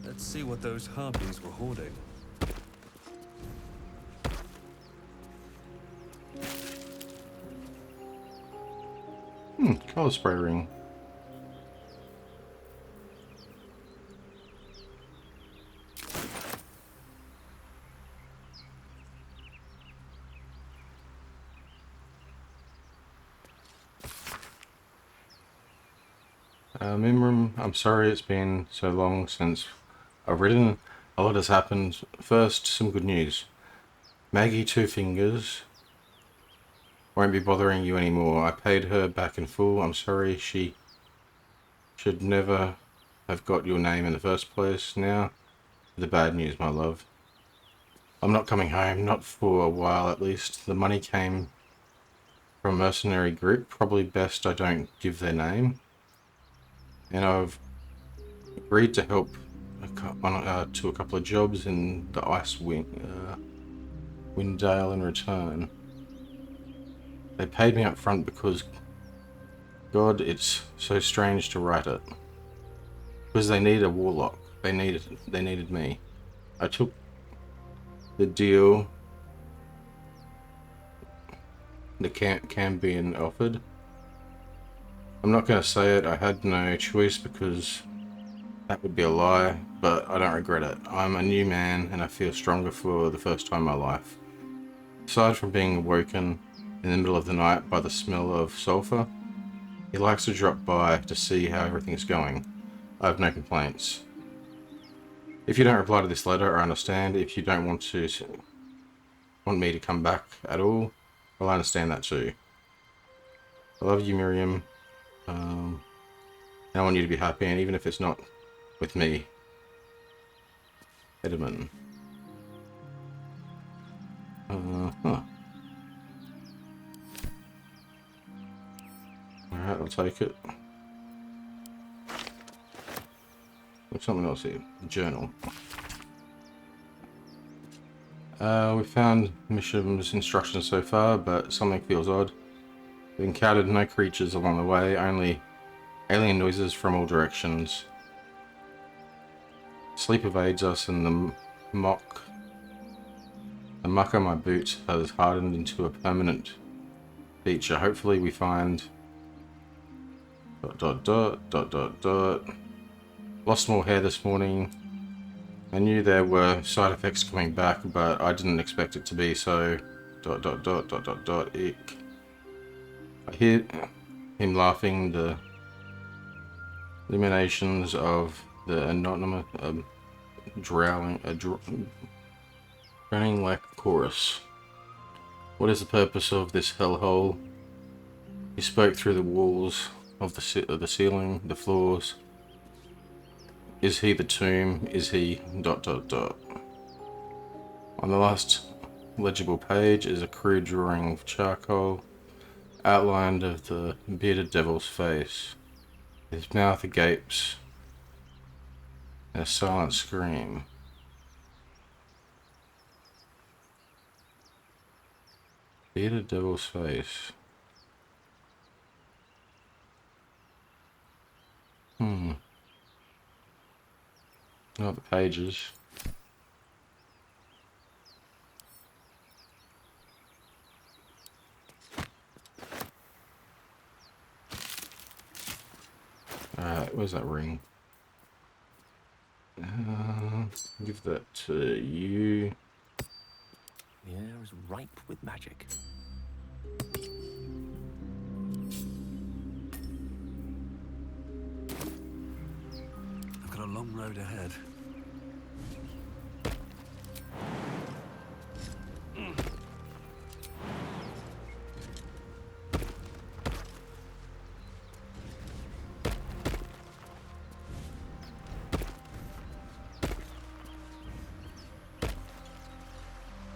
Let's see what those harpies were hoarding. Color spray ring. Mimram, I'm sorry it's been so long since I've written. A lot has happened. First, some good news. Maggie Two Fingers won't be bothering you anymore. I paid her back in full. I'm sorry, she should never have got your name in the first place. Now, the bad news, my love. I'm not coming home, not for a while at least. The money came from a mercenary group. Probably best I don't give their name. And I've agreed to help to a couple of jobs in the Windale in return. They paid me up front because, God, it's so strange to write it. Because they needed a warlock. They needed me. I took the deal the Cambion offered. I'm not going to say it, I had no choice because that would be a lie, but I don't regret it. I'm a new man and I feel stronger for the first time in my life. Aside from being awoken in the middle of the night by the smell of sulfur, he likes to drop by to see how everything's going. I have no complaints. If you don't reply to this letter, I understand. If you don't want me to come back at all, well, I understand that too. I love you, Miriam. I want you to be happy, and even if it's not with me. Edmund. Alright, I'll take it. There's something else here. A journal. We found mission's instructions so far, but something feels odd. We encountered no creatures along the way, only alien noises from all directions. Sleep evades us, and the muck on my boots has hardened into a permanent feature. Hopefully we find... ... Lost more hair this morning. I knew there were side effects coming back, but I didn't expect it to be so... ... Ick. I hear him laughing, the illuminations of the anonymous drowning like a chorus. What is the purpose of this hellhole? He spoke through the walls of the ceiling, the floors. Is he the tomb? Is he ... On the last legible page is a crude drawing of charcoal, outlined of the bearded devil's face. His mouth gapes in a silent scream. Bearded devil's face. Not the pages. Alright, where's that ring? Give that to you. The air is ripe with magic. I've got a long road ahead.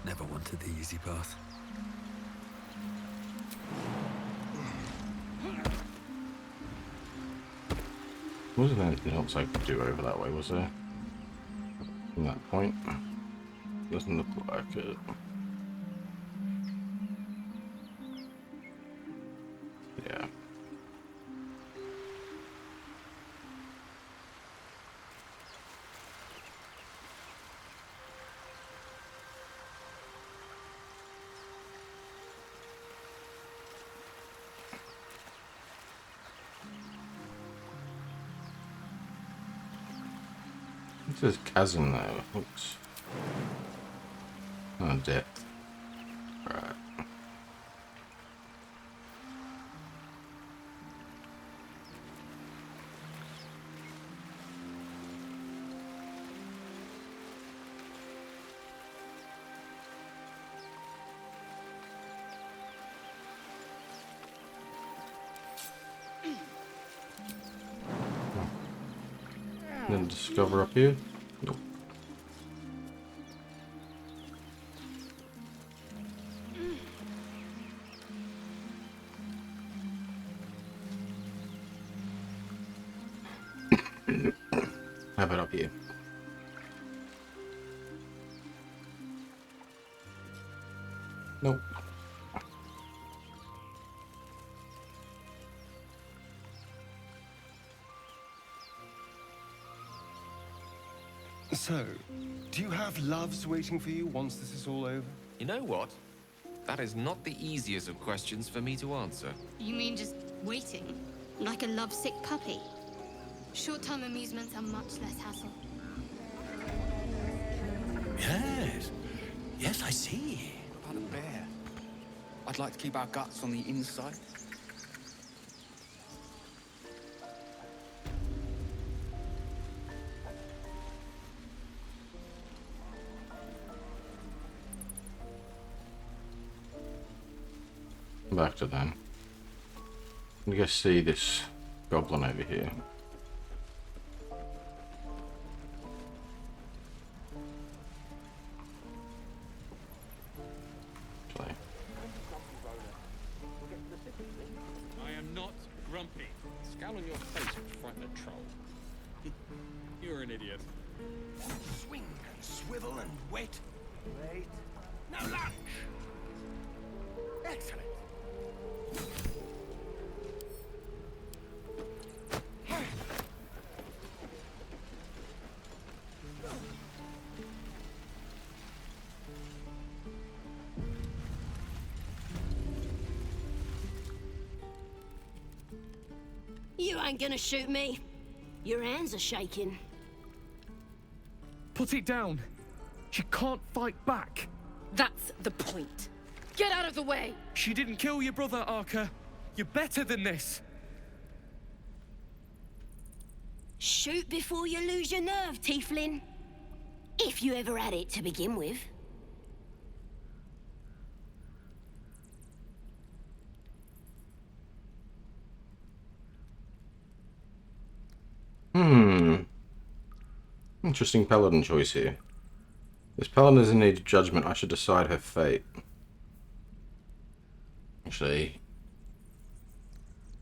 Never wanted the easy path. Wasn't anything else I could do over that way, was there? From that point? Doesn't look like it. Yeah. It says chasm though. Looks... Oh, depth. Right. Then discover up here? Nope. How about up here? Nope. So, do you have loves waiting for you once this is all over? You know what? That is not the easiest of questions for me to answer. You mean just waiting? Like a lovesick puppy? Short-term amusements are much less hassle. Yes. Yes, I see. What about a bear? I'd like to keep our guts on the inside. Back to them. You guys see this goblin over here? I am not grumpy. Scowl on your face would frighten a troll. You're an idiot. Swing and swivel and wait. Wait. Now lunch! Excellent. You ain't gonna shoot me. Your hands are shaking. Put it down. She can't fight back. That's the point. Get out of the way! She didn't kill your brother, Arca. You're better than this. Shoot before you lose your nerve, Tiefling. If you ever had it to begin with. Interesting Paladin choice here. This Paladin is in need of judgment. I should decide her fate. Actually,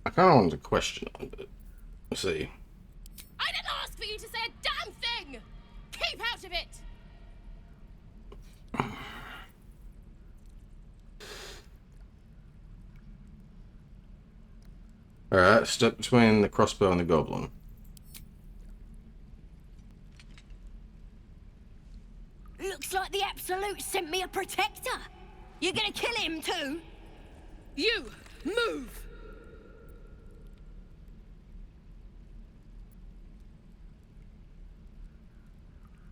I kind of wanted to question it, but let's see. I didn't ask for you to say a damn thing! Keep out of it! Alright, step between the crossbow and the goblin. Looks like the Absolute sent me a protector. You're gonna kill him too? You, move!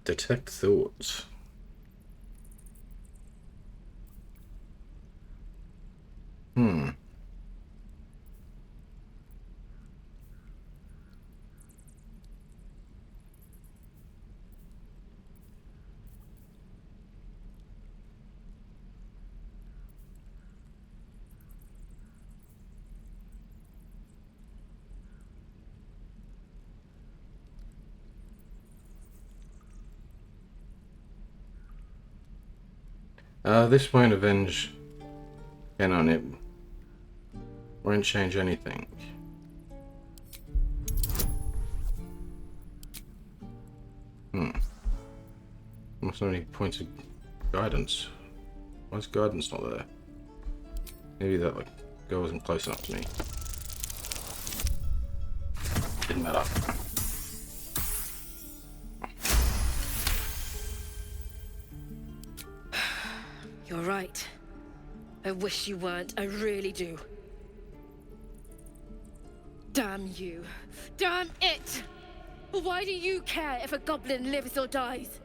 Detect thoughts. This won't avenge on it. Won't change anything. Must not any points of guidance. Why is guidance not there? Maybe that like girl wasn't close enough to me. Didn't matter. You're right. I wish you weren't. I really do. Damn you. Damn it! Why do you care if a goblin lives or dies?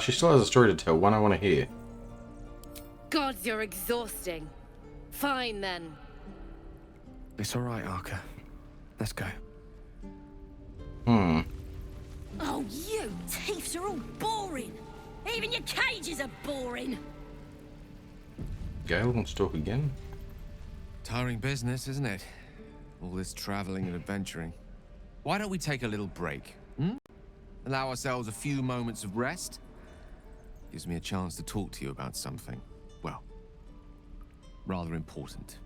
She still has a story to tell, one I want to hear. Gods, you're exhausting. Fine then. It's alright, Arca. Let's go. Oh, you thiefs are all boring. Even your cages are boring. Gale wants to talk again? Tiring business, isn't it? All this traveling and adventuring. Why don't we take a little break? Allow ourselves a few moments of rest? Gives me a chance to talk to you about something, well, rather important.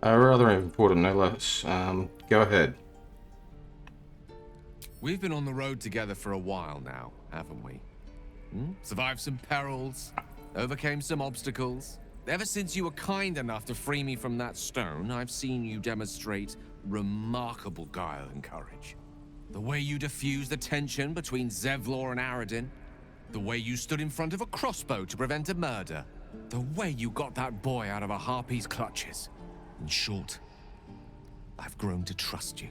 Rather important, no less. Go ahead. We've been on the road together for a while now, haven't we? Survived some perils, overcame some obstacles. Ever since you were kind enough to free me from that stone, I've seen you demonstrate remarkable guile and courage. The way you diffused the tension between Zevlor and Aradin. The way you stood in front of a crossbow to prevent a murder. The way you got that boy out of a harpy's clutches. In short, I've grown to trust you.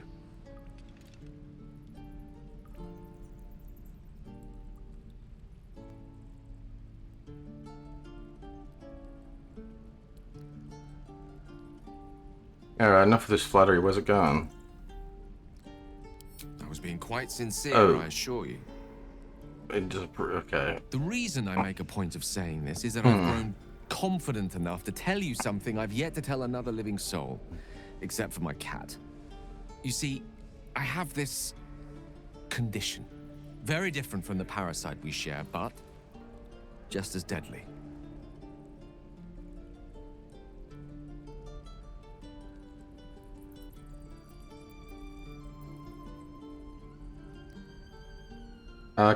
Alright, enough of this flattery. Where's it going? I was being quite sincere, Oh. I assure you. It just, okay. The reason I make a point of saying this is that I've grown confident enough to tell you something I've yet to tell another living soul, except for my cat. You see, I have this condition. Very different from the parasite we share, but just as deadly.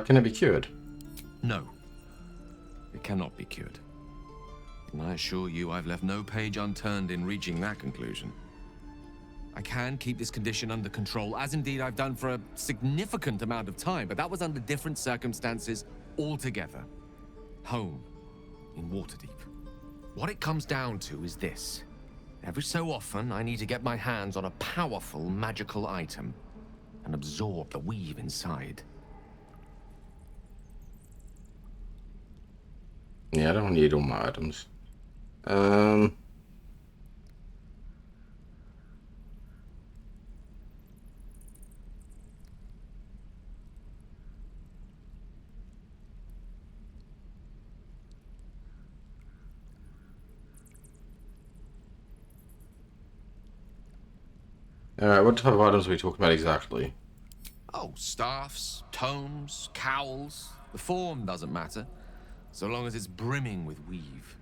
Can it be cured? No. It cannot be cured. And I assure you I've left no page unturned in reaching that conclusion. I can keep this condition under control, as indeed I've done for a significant amount of time, but that was under different circumstances altogether. Home, in Waterdeep. What it comes down to is this. Every so often, I need to get my hands on a powerful magical item and absorb the weave inside. Yeah, I don't need all my items. Alright, what type of items are we talking about exactly? Oh, staffs, tomes, cowls. The form doesn't matter, so long as it's brimming with weave.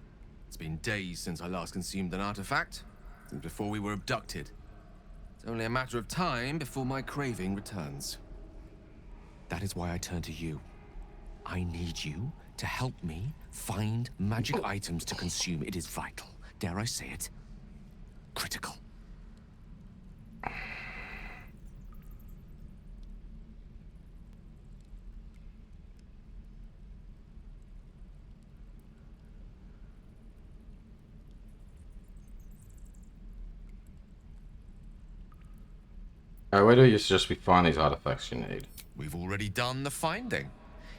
It's been days since I last consumed an artifact, since before we were abducted. It's only a matter of time before my craving returns. That is why I turn to you. I need you to help me find magic items to consume. It is vital. Dare I say it? Critical. Where do you suggest we find these artifacts you need? We've already done the finding.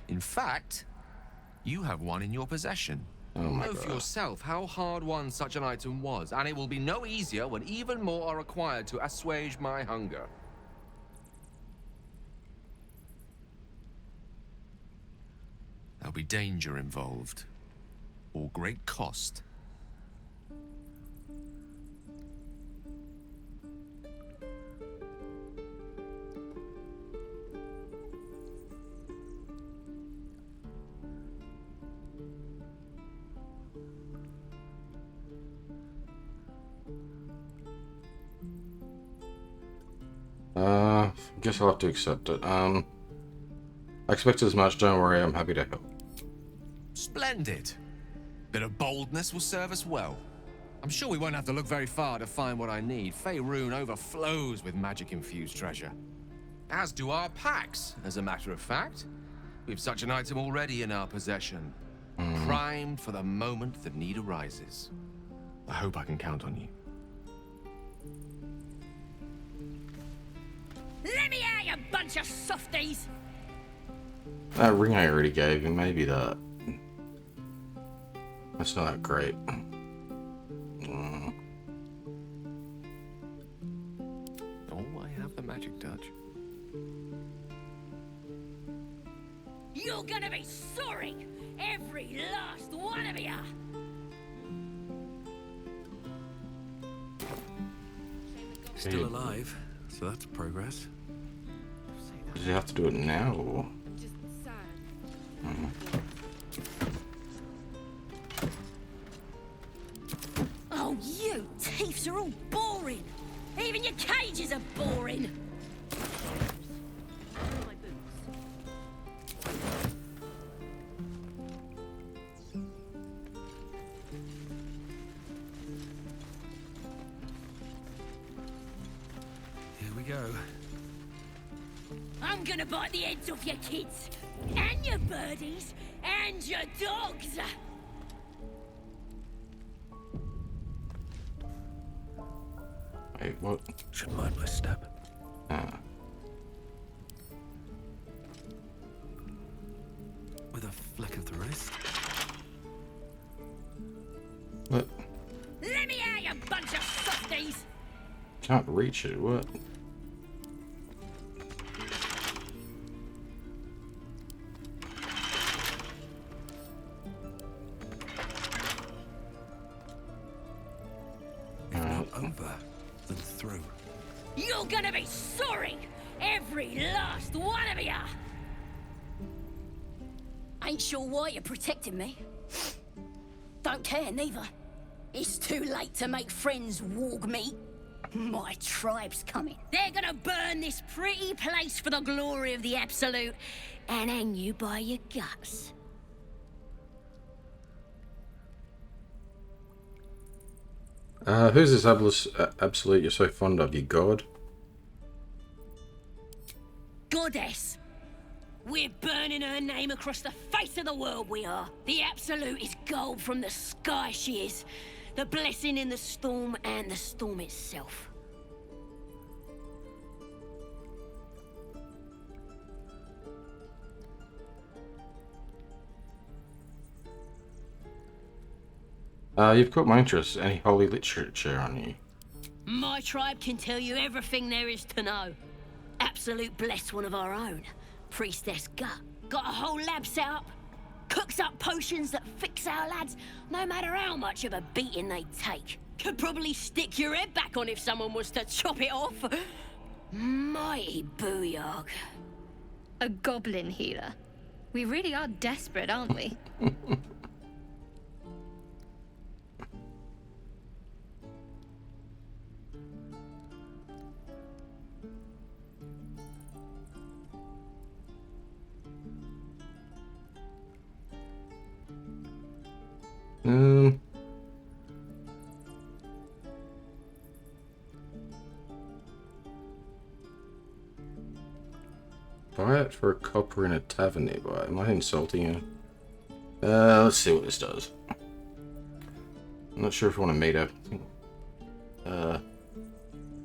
In fact, you have one in your possession. Oh my know God. for yourself how hard-won such an item was, and it will be no easier when even more are required to assuage my hunger. There'll be danger involved, or great cost. Guess I'll have to accept it. I expected as much, don't worry, I'm happy to help. Splendid. Bit of boldness will serve us well. I'm sure we won't have to look very far to find what I need. Faerun overflows with magic-infused treasure. As do our packs, as a matter of fact. We've such an item already in our possession. Primed for the moment the need arises. I hope I can count on you. Let me out, you bunch of softies! That ring I already gave you, maybe that. That's not that great. Oh, I have the magic touch. You're gonna be sorry! Every last one of you! Still alive, so that's progress. Does he have to do it now, or? Oh, you thieves are all boring! Even your cages are boring! Here we go. I'm gonna bite the heads off your kids, and your birdies, and your dogs! Wait, what? Should mind my step. With a flick of the wrist. What? Let me out, you bunch of softies! Can't reach it, what? You're gonna be sorry! Every last one of ya! Ain't sure why you're protecting me. Don't care, neither. It's too late to make friends, warg meat. My tribe's coming. They're gonna burn this pretty place for the glory of the Absolute and hang you by your guts. Who's this Absolute you're so fond of, you god? Goddess. We're burning her name across the face of the world, we are. The Absolute is gold from the sky, she is. The blessing in the storm and the storm itself. You've caught my interest. Any holy literature on you? My tribe can tell you everything there is to know. Absolute bless one of our own. Priestess Gut. Got a whole lab set up. Cooks up potions that fix our lads, no matter how much of a beating they take. Could probably stick your head back on if someone was to chop it off. Mighty booyog. A goblin healer. We really are desperate, aren't we? Buy it for a copper in a tavern nearby. Am I insulting you? Let's see what this does. I'm not sure if I want to meet up.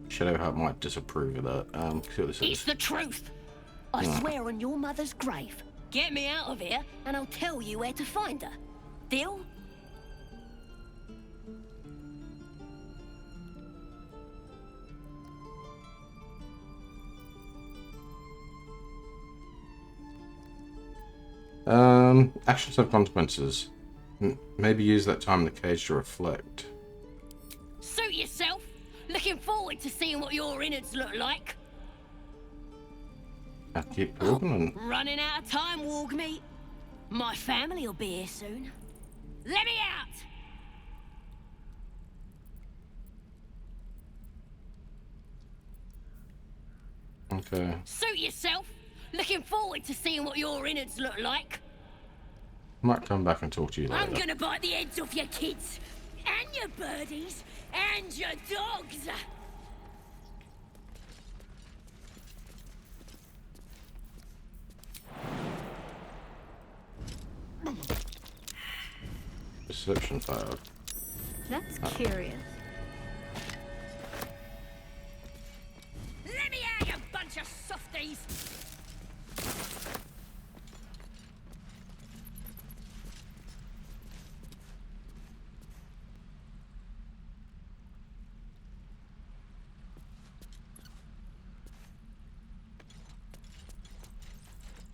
Shadowheart might disapprove of that. See what this It's is. the truth. I swear on your mother's grave. Get me out of here, and I'll tell you where to find her. Deal? Actions have consequences. Maybe use that time in the cage to reflect. Suit yourself. Looking forward to seeing what your innards look like. I keep walking. Running out of time, warg meat. My family will be here soon. Let me out! Okay. Suit yourself. Looking forward to seeing what your innards look like. Might come back and talk to you later. I'm gonna bite the heads off your kids, and your birdies, and your dogs. Perception failed. That's curious. Let me out, you bunch of softies!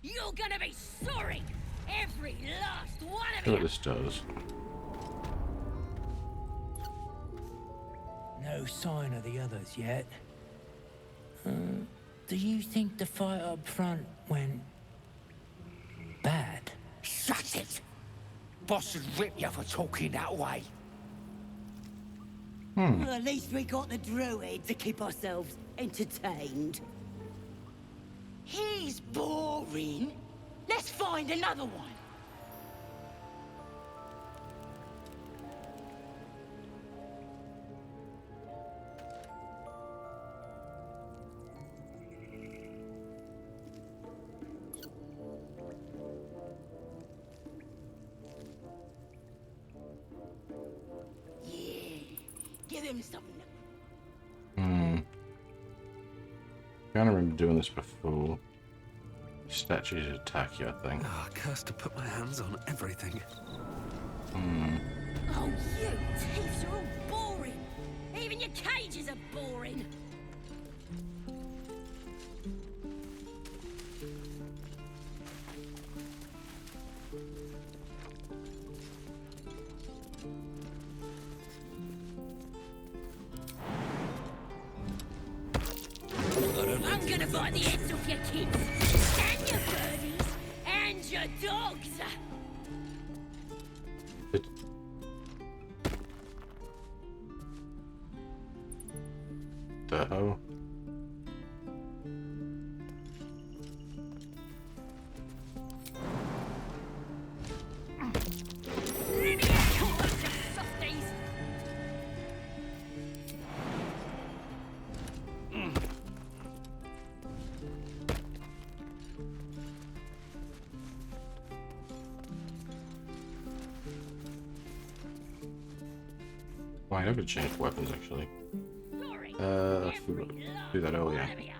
You're gonna be sorry! Every last one of See what you! this does. No sign of the others yet. Do you think the fight up front went bad? Shut it! Boss would rip you for talking that way. Well, at least we got the druid to keep ourselves entertained. He's boring. Let's find another one. Give him something. I can't remember doing this before. Statues attack you, I think. Oh, cursed to put my hands on everything. Oh, you thieves are all boring. Even your cages are boring. buy the heads off your kids, and your birdies, and your dogs. The hell? Well, I never changed weapons actually. I forgot to do that earlier. Yeah.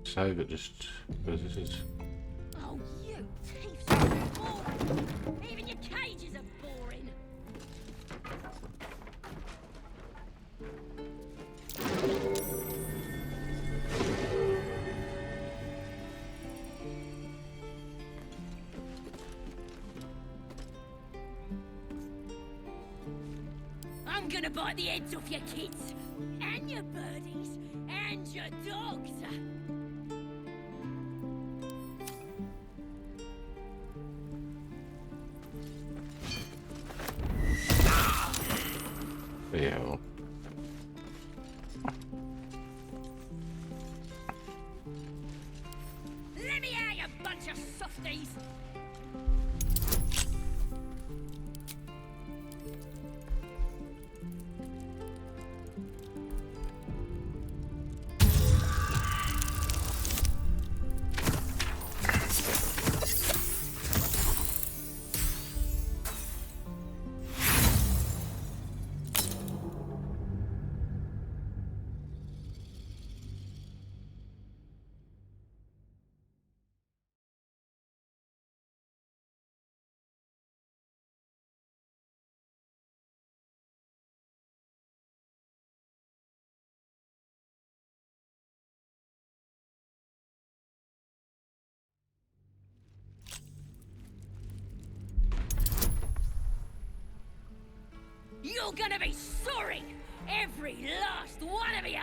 Save it just because this is. Oh, you thieves are boring. Even your cages are boring. I'm gonna bite the heads off your kids, and your birdies, and your dogs. Yeah. Let me out, you bunch of softies! You're gonna be sorry! Every last one of you!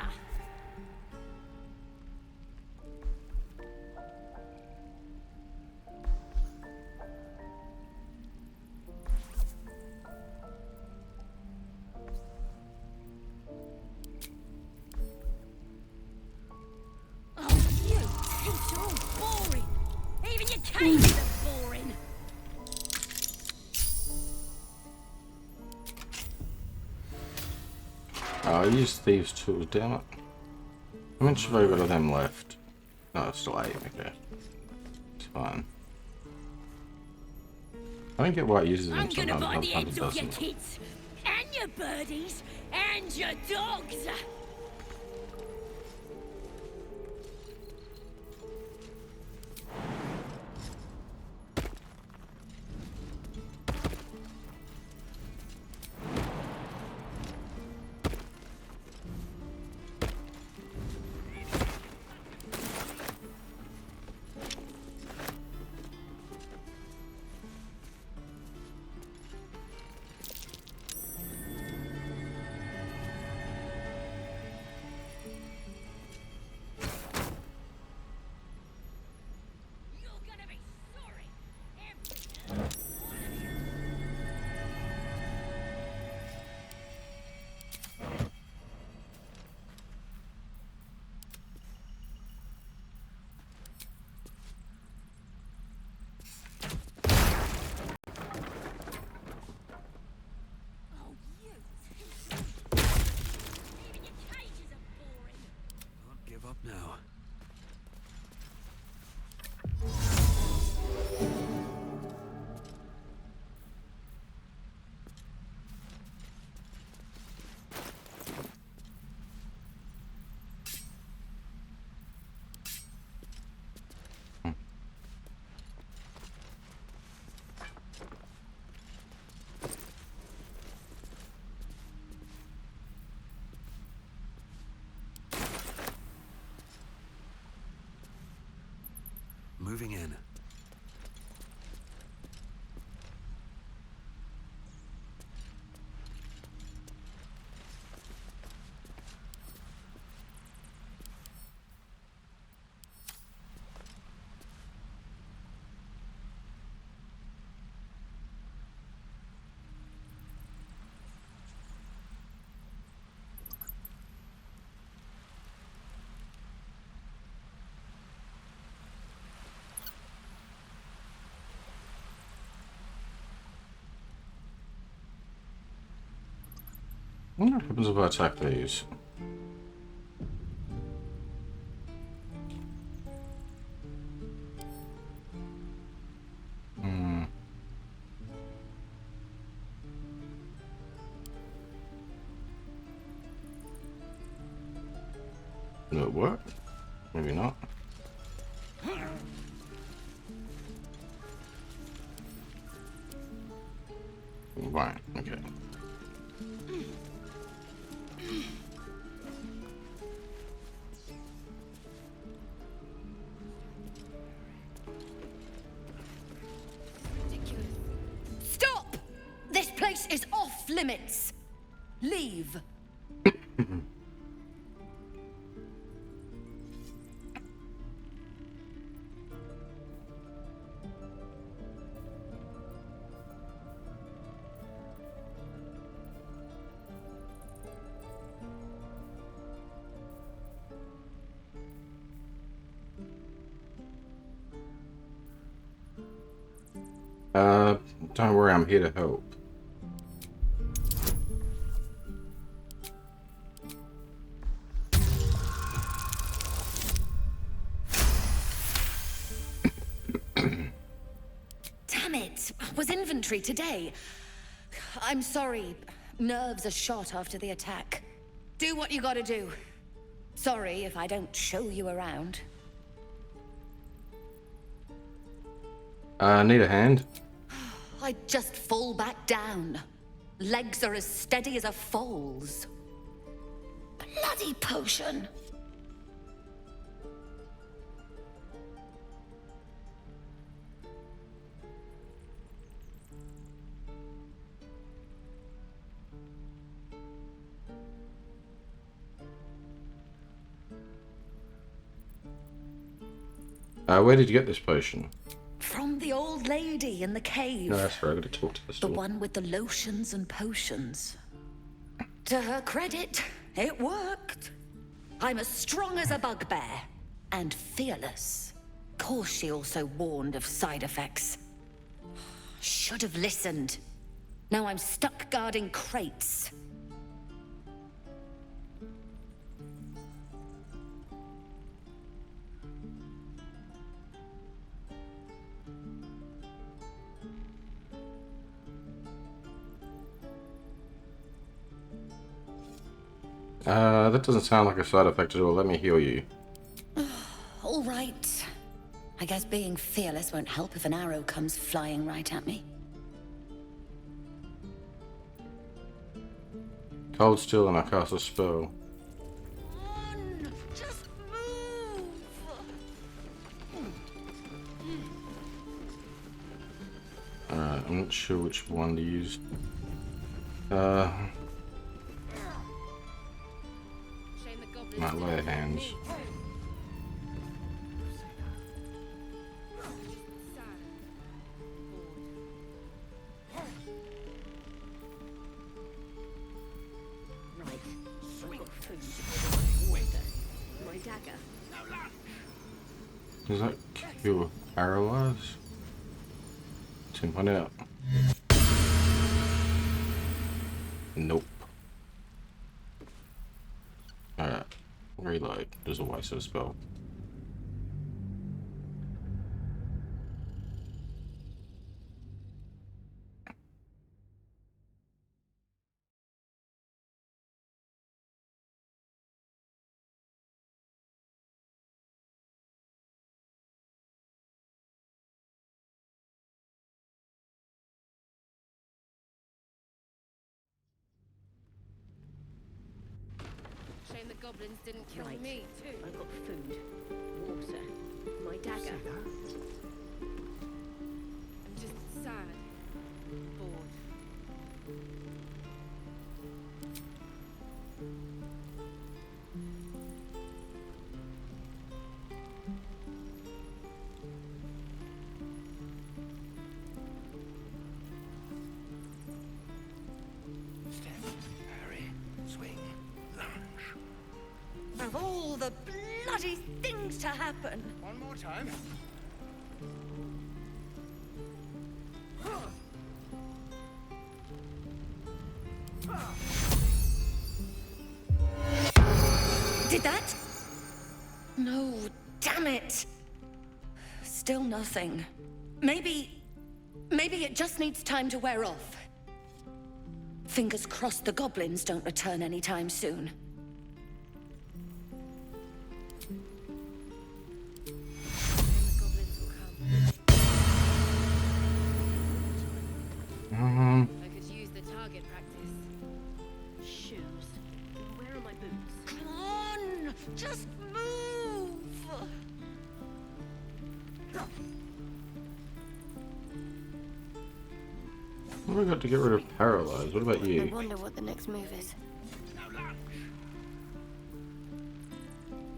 Oh, you thieves are all boring! Even your cages are boring! Oh, I used thieves' tools, damn it. How much have I got of them left? No, it's still 8, okay. It's fine. I don't get why it uses them I'm gonna sometimes, buy the sometimes heads it off your doesn't. kids, and your birdies, and your dogs! moving in. I wonder what happens if I attack these. Will it work? Maybe not. Right, okay. Stop! This place is off limits. Leave. Don't worry, I'm here to help. Damn it! Was inventory today? I'm sorry. Nerves are shot after the attack. Do what you gotta do. Sorry if I don't show you around. Need a hand? I just fall back down. Legs are as steady as a foal's. Bloody potion! Where did you get this potion? From the old lady in the cave. No, that's right, I gotta talk to this The door. one with the lotions and potions. To her credit, it worked. I'm as strong as a bugbear. And fearless. Course she also warned of side effects. Should have listened. Now I'm stuck guarding crates. That doesn't sound like a side effect at all. Let me heal you. All right. I guess being fearless won't help if an arrow comes flying right at me. Hold still and I cast a spell. Just move! Alright, I'm not sure which one to use. Might lay hands. Right. I've got food. Waiter. My dagger. Does that kill arrow-wise? Tim, find out. Nope. Alright. Reload. There's a waste of a spell. Shame the goblins didn't kill Right. me, too. I've got food. Water. my dagger. I'm just sad. Bored. Of all the bloody things to happen. One more time. Did that? No, damn it. Still nothing. Maybe it just needs time to wear off. Fingers crossed the goblins don't return anytime soon. I could use the target practice. Shoes. Where are my boots? Come on! Just move! What have we got to get rid of paralyze? What about I you? wonder what the next move is.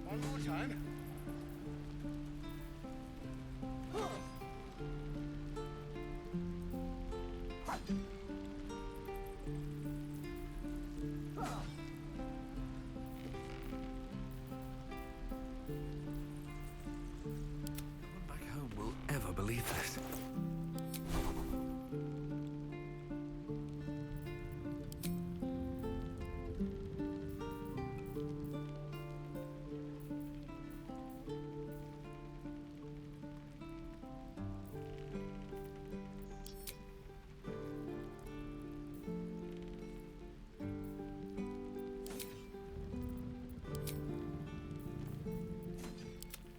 One more time. No one back home will ever believe this.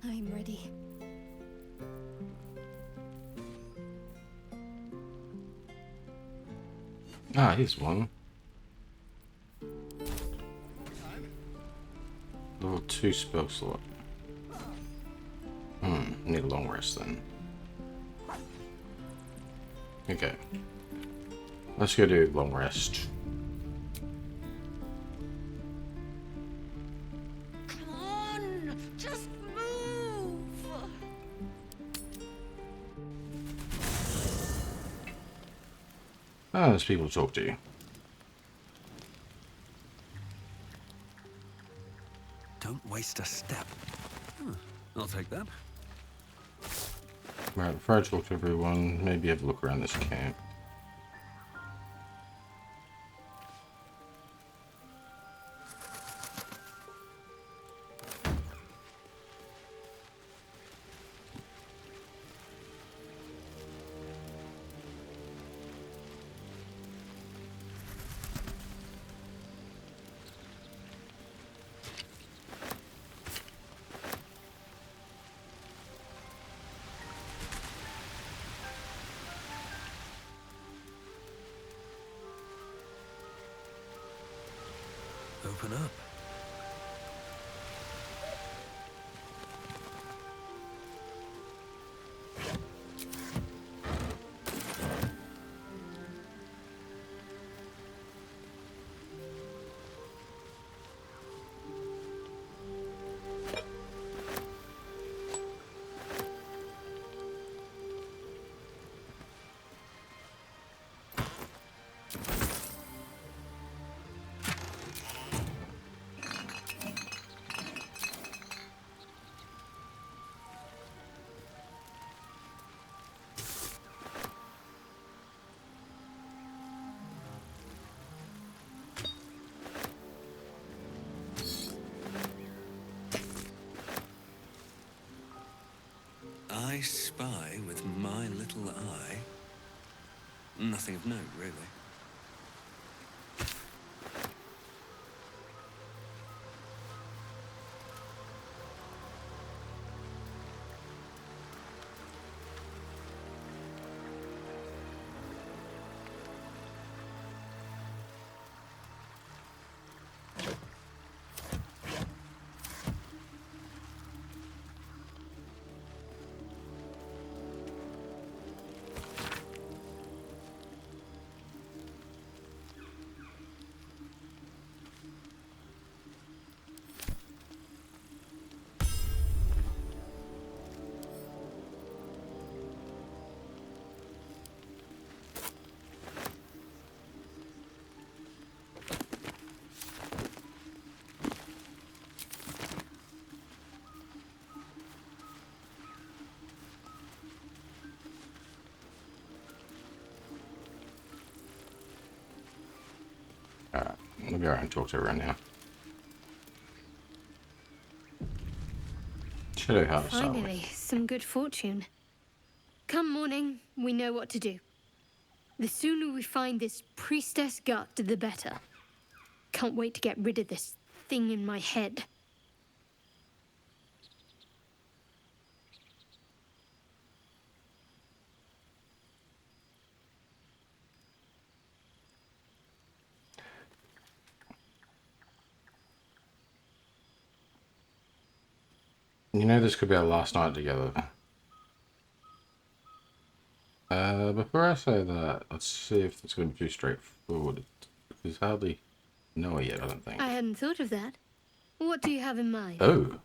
I'm ready. Ah, here's one. Level 2 spell slot. Need a long rest then. Okay. Let's go do long rest. Come on! Just move! Ah, there's people to talk to. Don't waste a step. I'll take that. Right, before I talk to everyone, maybe have a look around this camp. Open up. I spy with my little eye. Nothing of note, really. I'll go around and talk to everyone now. Should have how to start with. Finally, some good fortune. Come morning, we know what to do. The sooner we find this priestess gut, the better. Can't wait to get rid of this thing in my head. You know, this could be our last night together. Before I say that, let's see if it's going to be too straightforward. There's hardly know her yet, I don't think. I hadn't thought of that. What do you have in mind? Oh.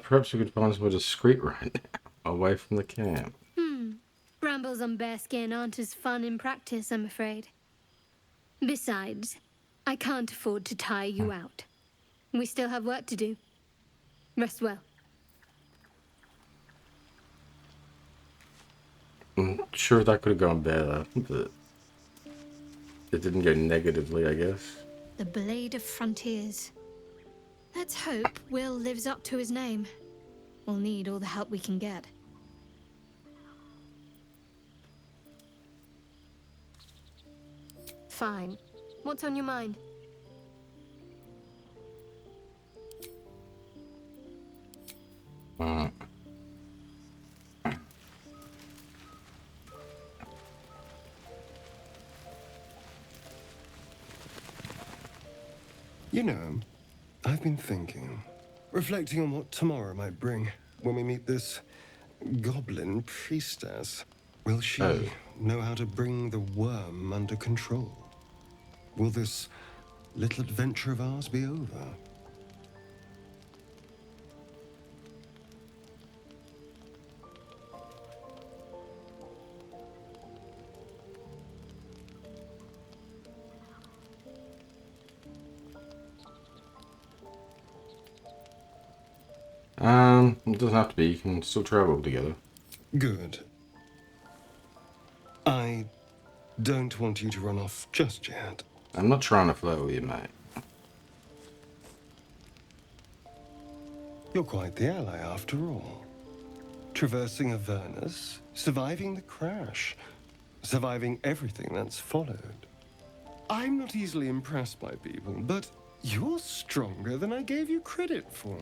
Perhaps we could find somewhere discreet right now, away from the camp. Brambles on bearskin aren't as fun in practice, I'm afraid. Besides, I can't afford to tire you out. We still have work to do. Rest well. I'm sure that could have gone better, but it didn't go negatively, I guess. The Blade of Frontiers. Let's hope Will lives up to his name. We'll need all the help we can get. Fine. What's on your mind? You know, I've been thinking, reflecting on what tomorrow might bring when we meet this goblin priestess. Will she know how to bring the worm under control? Will this little adventure of ours be over? It doesn't have to be. You can still travel together. Good. I don't want you to run off just yet. I'm not trying to flirt with you, mate. You're quite the ally after all. Traversing Avernus, surviving the crash, surviving everything that's followed. I'm not easily impressed by people, but you're stronger than I gave you credit for.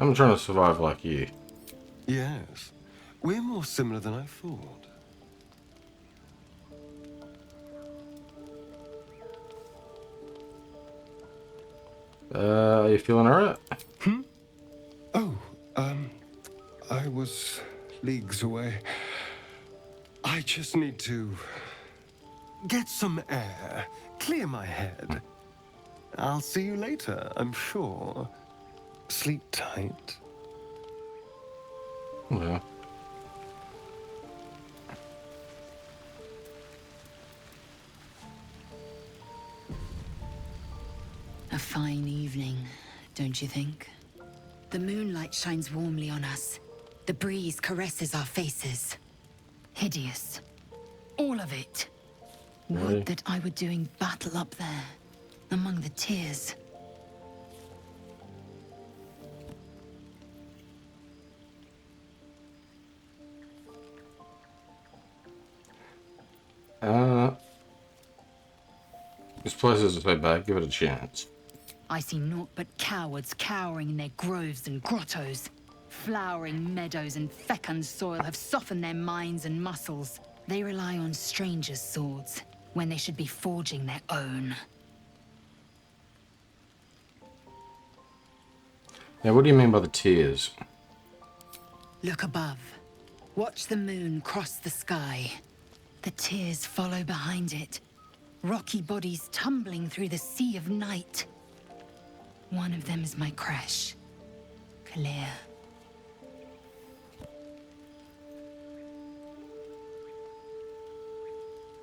I'm trying to survive like you. Yes, we're more similar than I thought. Are you feeling alright? Oh, I was leagues away. I just need to get some air, clear my head. I'll see you later, I'm sure. Sleep tight. Well. A fine evening, don't you think? The moonlight shines warmly on us. The breeze caresses our faces. Hideous. All of it. Really? Would that I were doing battle up there, among the tears. This place isn't so bad. Give it a chance. I see naught but cowards cowering in their groves and grottos. Flowering meadows and fecund soil have softened their minds and muscles. They rely on strangers' swords when they should be forging their own. Now, what do you mean by the tears? Look above. Watch the moon cross the sky. The tears follow behind it. Rocky bodies tumbling through the sea of night. One of them is my crash. Clear.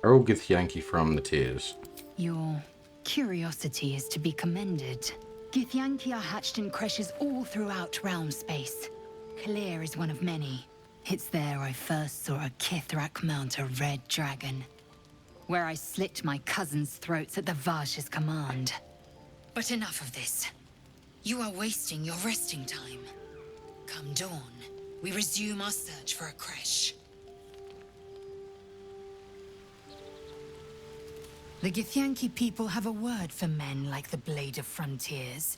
Earl Githyanki from the Tears. Your curiosity is to be commended. Githyanki are hatched in creches all throughout realm space. Clear is one of many. It's there I first saw a Kithrak mount a red dragon. Where I slit my cousins' throats at the Vaj's command. But enough of this. You are wasting your resting time. Come dawn, we resume our search for a creche. The Githyanki people have a word for men like the Blade of Frontiers.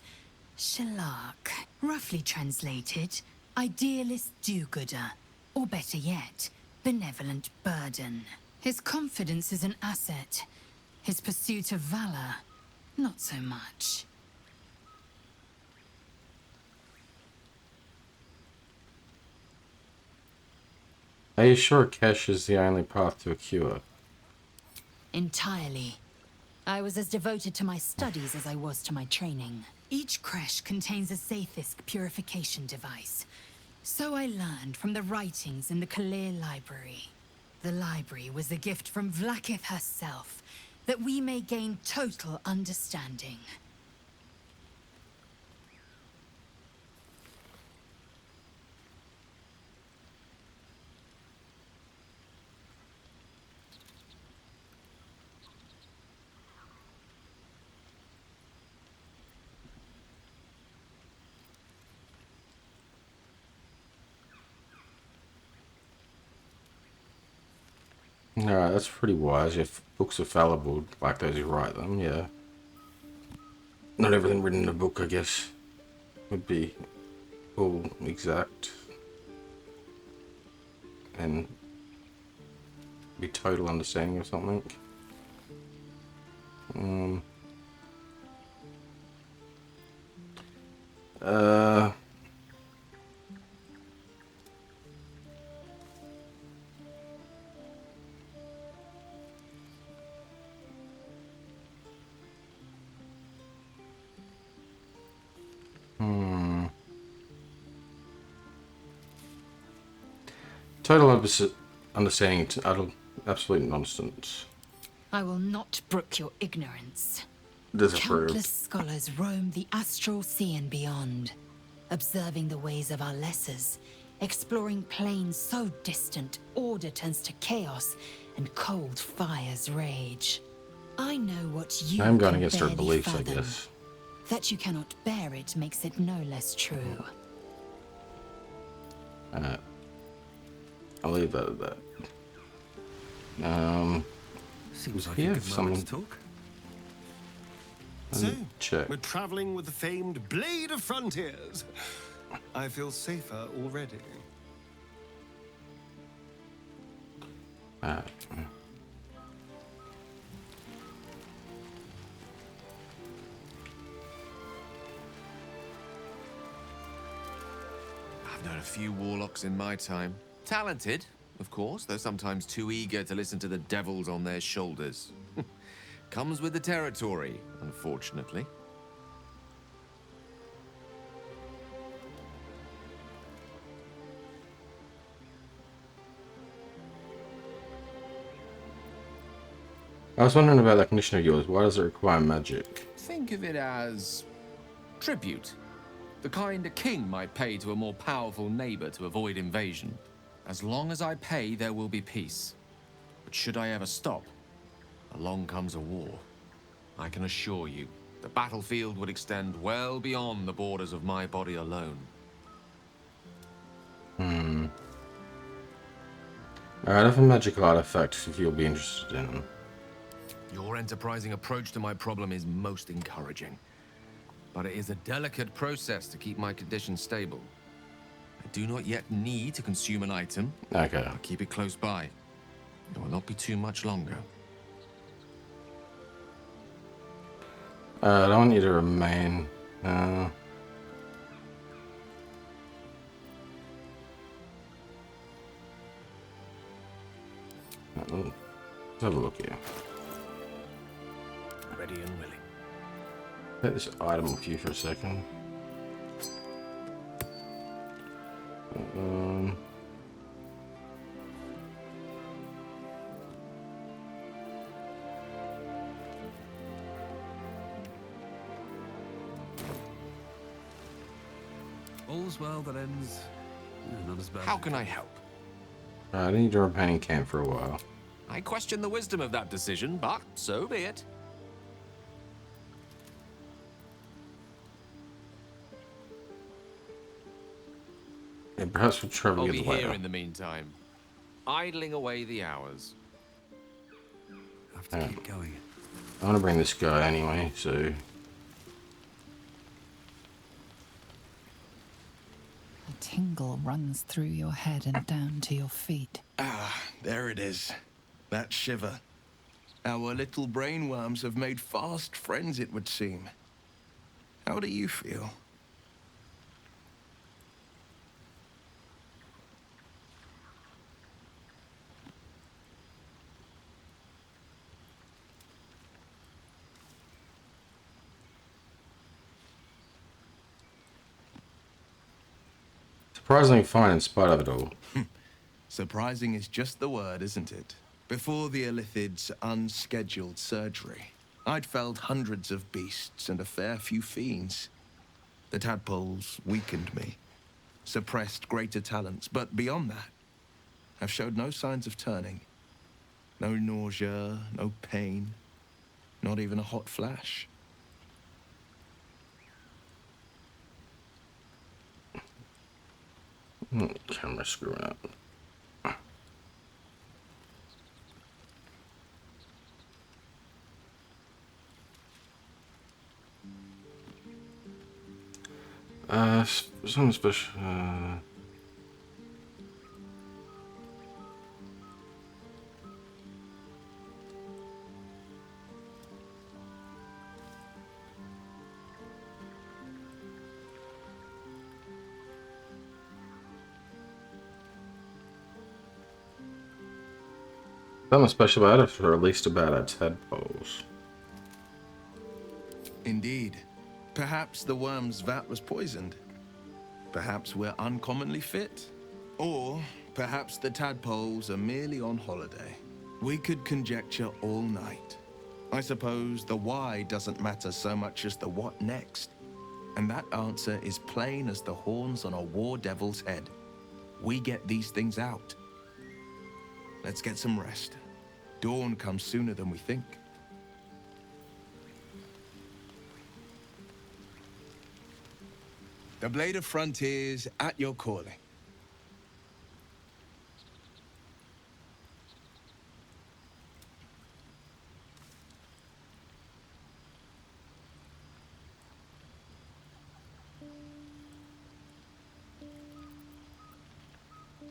Shalak. Roughly translated, idealist do-gooder. Or better yet, benevolent burden. His confidence is an asset. His pursuit of valor, not so much. Are you sure Kesh is the only path to a cure? Entirely. I was as devoted to my studies as I was to my training. Each creche contains a Zaithisk purification device. So I learned from the writings in the Kalir library. The library was a gift from Vlaakith herself, that we may gain total understanding. Alright, that's pretty wise. If books are fallible, like those who write them, yeah. Not everything written in a book, I guess, would be all exact. And be total understanding of something. Total understanding to absolute nonsense. I will not brook your ignorance. Disapproved. Countless scholars roam the astral sea and beyond, observing the ways of our lessers, exploring planes so distant, order turns to chaos, and cold fires rage. I know what you I'm going can against her barely beliefs, I fathom. guess. That you cannot bear it makes it no less true. I'll leave that at that. Seems like we a have good some. moment to talk. So, check. We're traveling with the famed Blade of Frontiers. I feel safer already. I've known a few warlocks in my time. Talented, of course, though sometimes too eager to listen to the devils on their shoulders. Comes with the territory, unfortunately. I was wondering about that condition of yours. Why does it require magic? Think of it as tribute. The kind a king might pay to a more powerful neighbor to avoid invasion. As long as I pay, there will be peace. But should I ever stop, along comes a war. I can assure you, the battlefield would extend well beyond the borders of my body alone. Alright, I have a magical artifact if you'll be interested in them. Your enterprising approach to my problem is most encouraging. But it is a delicate process to keep my condition stable. I do not yet need to consume an item. Okay. I'll keep it close by. It will not be too much longer. I don't want you to remain. Let's have a look here. Ready and willing. Take this item off you for a second. All's well that ends. Not as bad. How can I help? I need to remain camp for a while. I question the wisdom of that decision, but so be it. Yeah, perhaps we'll travel I'll be together here later. in the meantime, idling away the hours. Have to keep going. I want to bring this guy anyway, so... A tingle runs through your head and down to your feet. Ah, there it is. That shiver. Our little brainworms have made fast friends, it would seem. How do you feel? Surprisingly fine in spite of it all. Surprising is just the word, isn't it? Before the Illithid's unscheduled surgery, I'd felled hundreds of beasts and a fair few fiends. The tadpoles weakened me, suppressed greater talents, but beyond that, I've showed no signs of turning. No nausea, no pain, not even a hot flash. Camera screwing up. Something special. Something special about it, or at least about our tadpoles. Indeed. Perhaps the worm's vat was poisoned. Perhaps we're uncommonly fit. Or perhaps the tadpoles are merely on holiday. We could conjecture all night. I suppose the why doesn't matter so much as the what next. And that answer is plain as the horns on a war devil's head. We get these things out. Let's get some rest. Dawn comes sooner than we think. The Blade of Frontiers at your calling.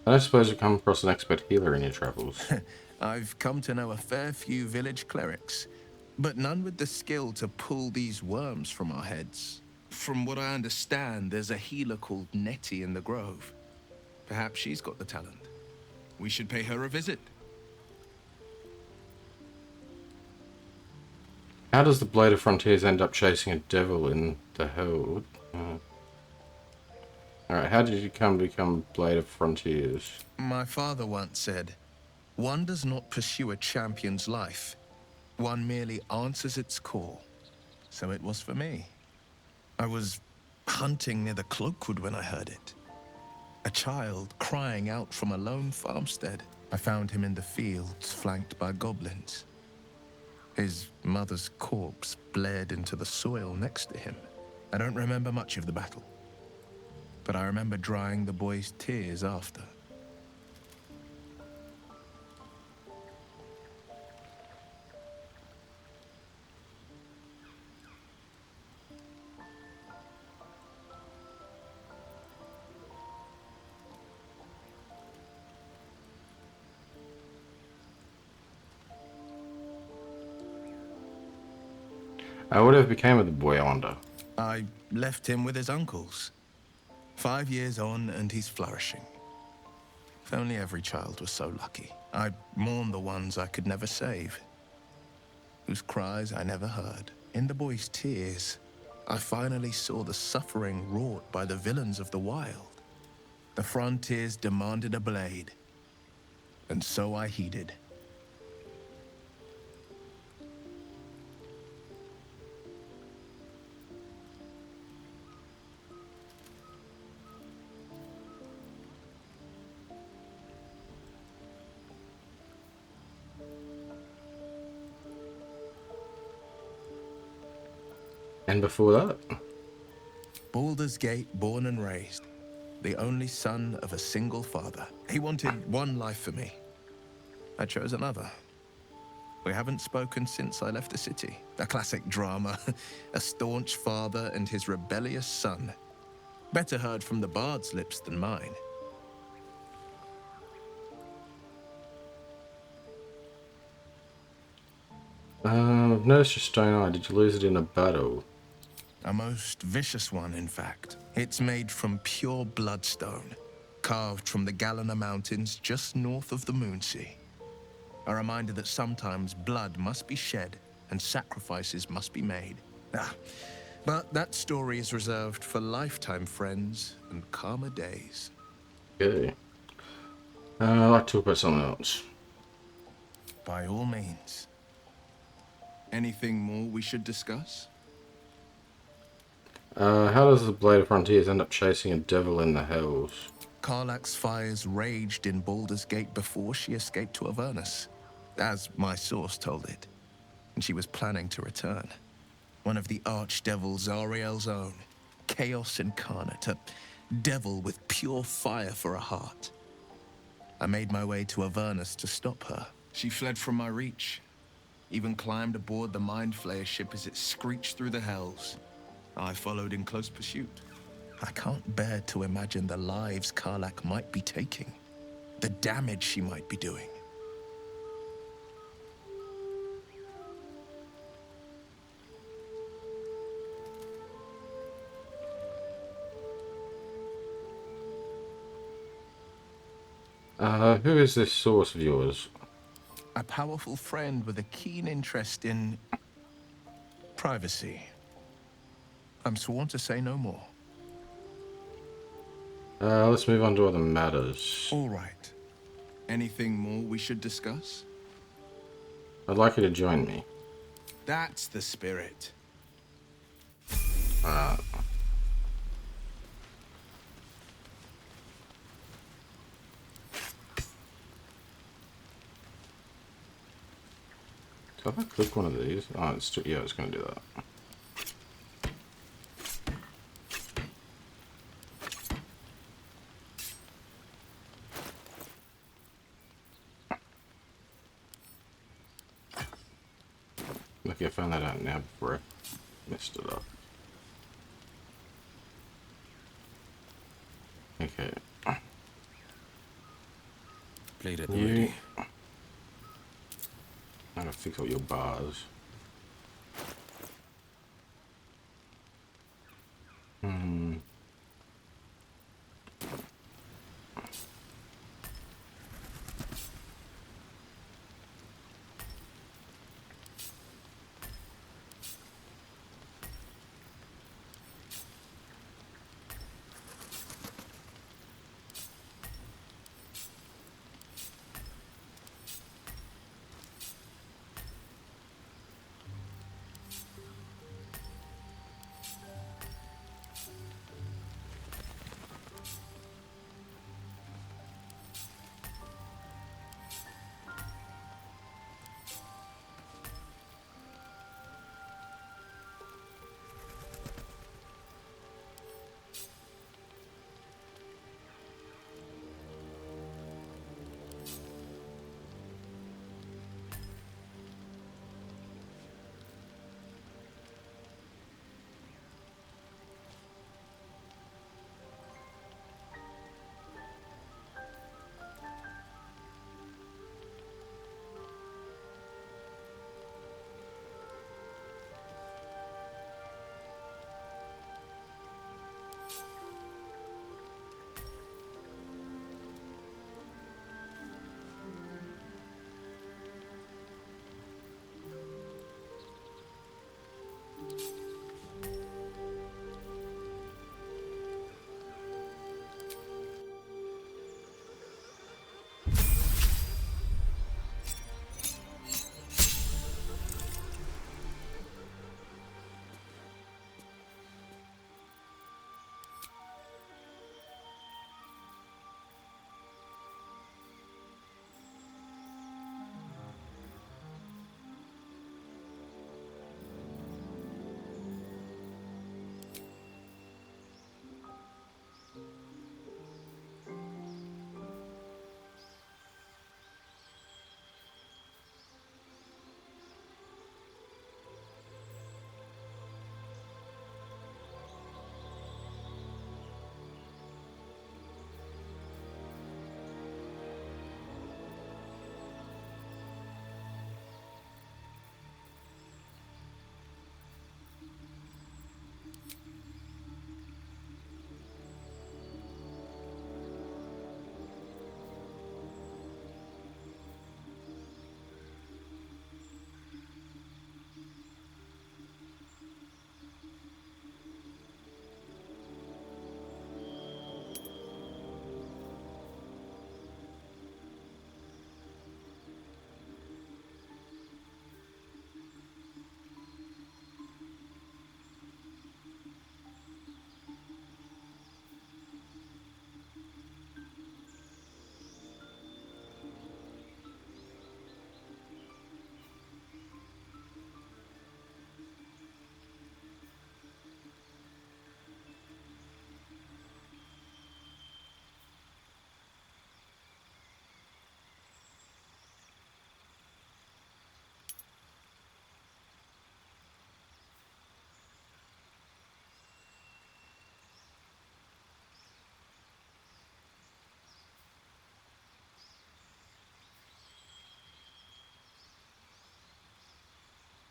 I don't suppose you come across an expert healer in your travels. I've come to know a fair few village clerics, but none with the skill to pull these worms from our heads. From what I understand, there's a healer called Nettie in the Grove. Perhaps she's got the talent. We should pay her a visit. How does the Blade of Frontiers end up chasing a devil in the hell? Alright, how did you come to become Blade of Frontiers? My father once said, one does not pursue a champion's life. One merely answers its call. So it was for me. I was hunting near the Cloakwood when I heard it. A child crying out from a lone farmstead. I found him in the fields, flanked by goblins. His mother's corpse bled into the soil next to him. I don't remember much of the battle, but I remember drying the boy's tears after. Whatever became of the boy, I wonder. I left him with his uncles. 5 years on, and he's flourishing. If only every child was so lucky. I mourn the ones I could never save, whose cries I never heard. In the boy's tears, I finally saw the suffering wrought by the villains of the wild. The frontiers demanded a blade, and so I heeded. And before that? Baldur's Gate, born and raised, the only son of a single father. He wanted one life for me. I chose another. We haven't spoken since I left the city. A classic drama. A staunch father and his rebellious son. Better heard from the bard's lips than mine. I've noticed your stone eye. Did you lose it in a battle? A most vicious one, in fact. It's made from pure bloodstone, carved from the Galena Mountains just north of the Moonsea. A reminder that sometimes blood must be shed and sacrifices must be made. But that story is reserved for lifetime friends and calmer days. Okay. I'd like to talk about something else. By all means. Anything more we should discuss? How does the Blade of Frontiers end up chasing a devil in the hells? Karlach's fires raged in Baldur's Gate before she escaped to Avernus, as my source told it, and she was planning to return. One of the archdevil Zariel's own, chaos incarnate, a devil with pure fire for a heart. I made my way to Avernus to stop her. She fled from my reach, even climbed aboard the Mind Flayer ship as it screeched through the hells. I followed in close pursuit. I can't bear to imagine the lives Karlach might be taking, the damage she might be doing. Who is this source of yours? A powerful friend with a keen interest in privacy. I'm sworn to say no more. Let's move on to other matters. All right. Anything more we should discuss? I'd like you to join me. That's the spirit. So if I click one of these, oh, yeah, it's going to do that. Lucky I found that out now before I messed it up. Okay. Played it You... already. I'm gonna fix all your bars.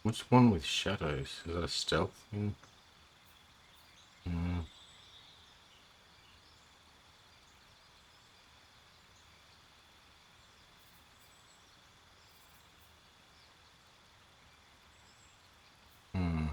What's one with shadows? Is that a stealth thing? Mm. Hmm.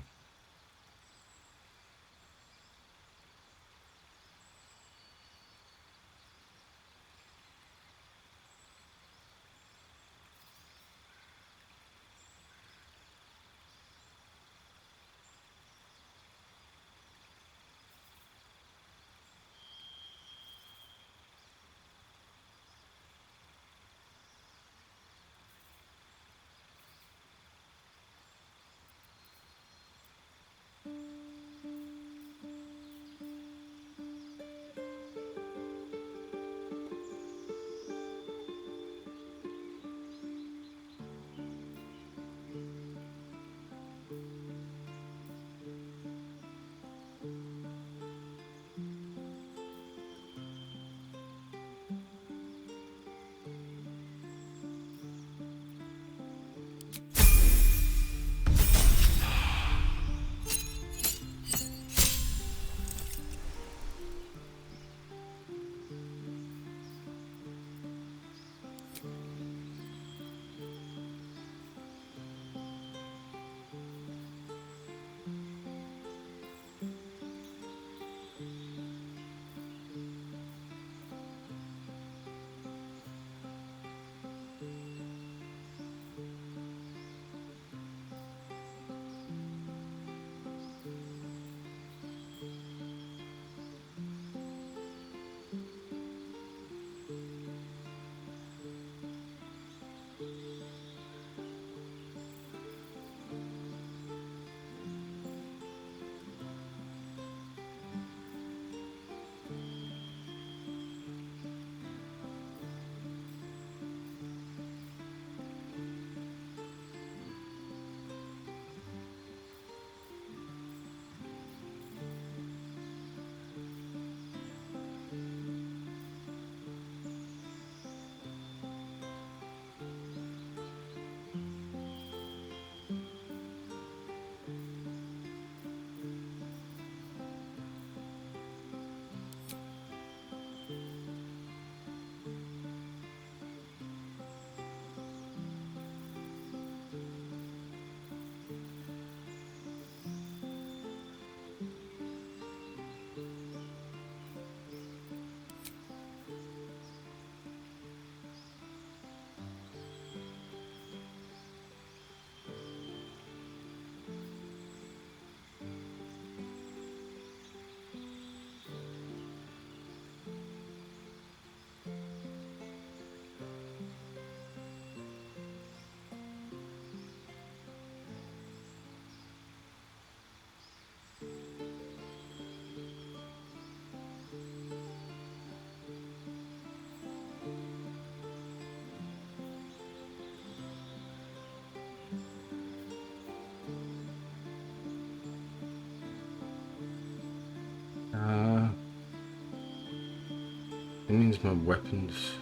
It means my weapons.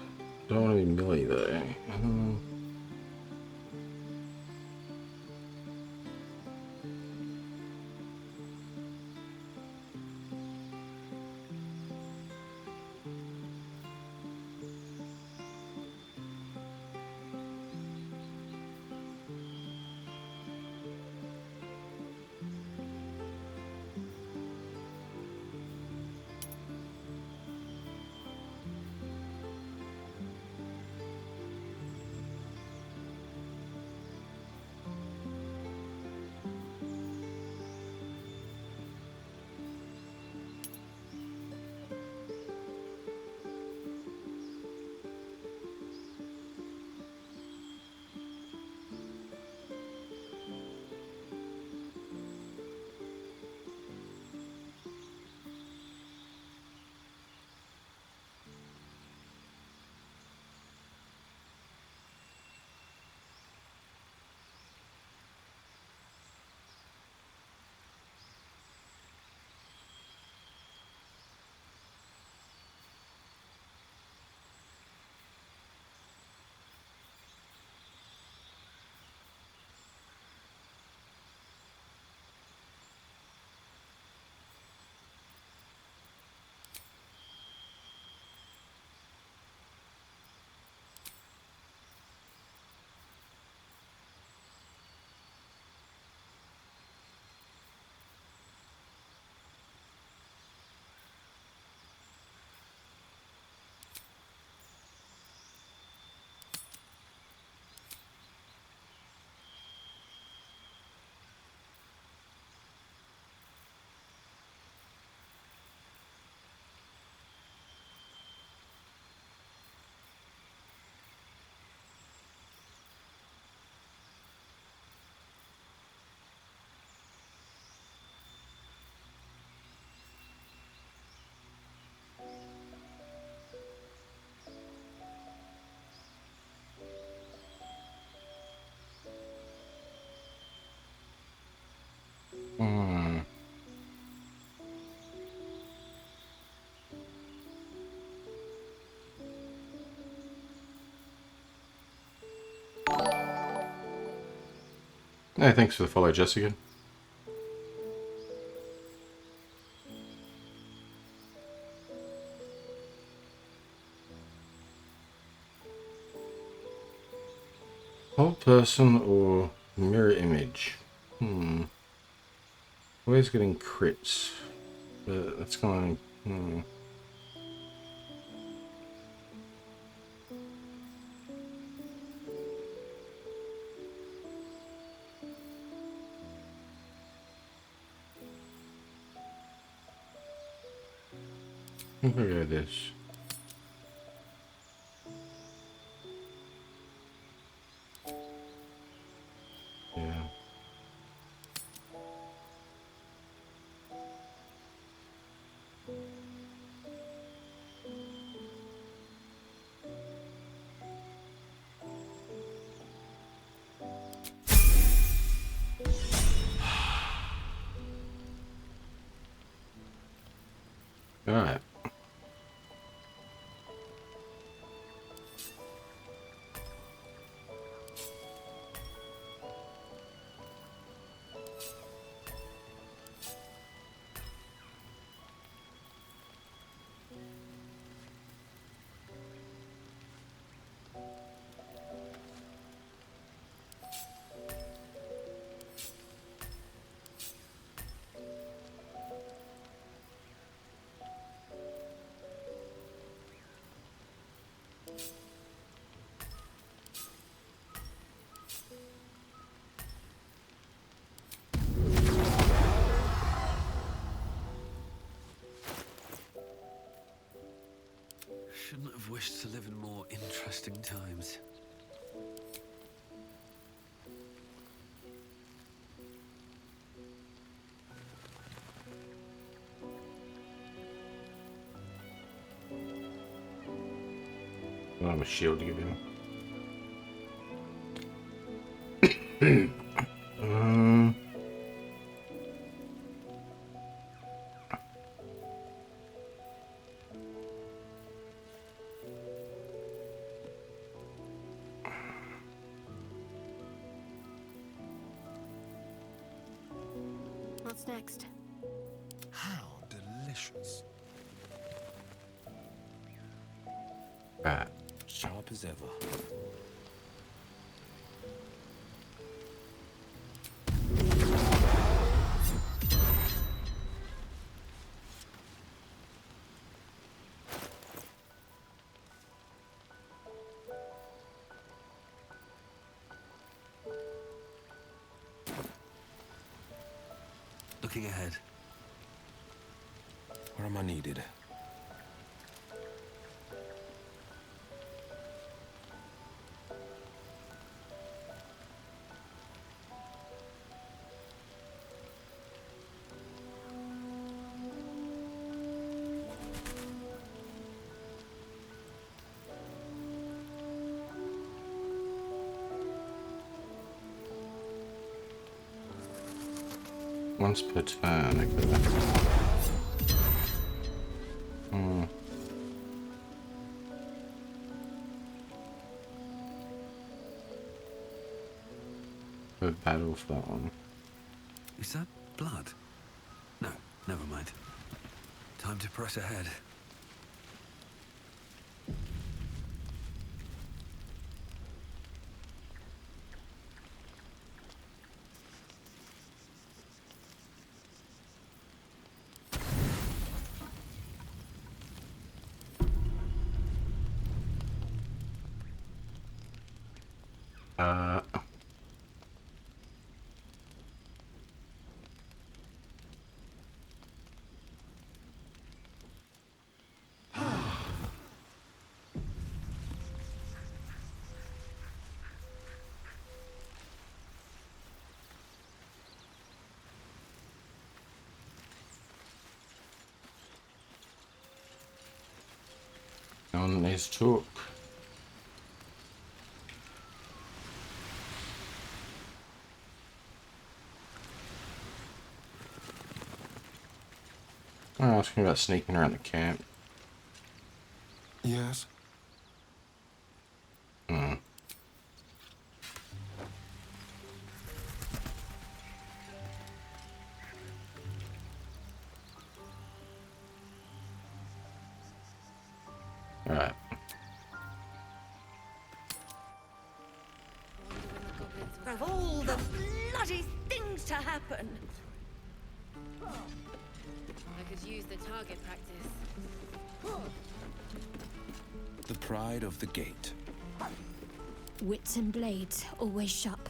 Don't want to be melee though. Hey, thanks for the follow, Jessica. Whole person or mirror image? Always getting crits, but that's going. I think I'll go this. Yeah. All right. Shouldn't have wished to live in more interesting times. I have a shield to give him. What's next? How delicious. Right. Sharp as ever. Looking ahead. Where am I needed? Once per turn, okay. A battle for that one. Is that blood? No, never mind. Time to press ahead. On his talk. I was asking about sneaking around the camp. Yes. Alright. Of all the bloody things to happen. I could use the target practice. The pride of the gate. Wits and blades, always sharp.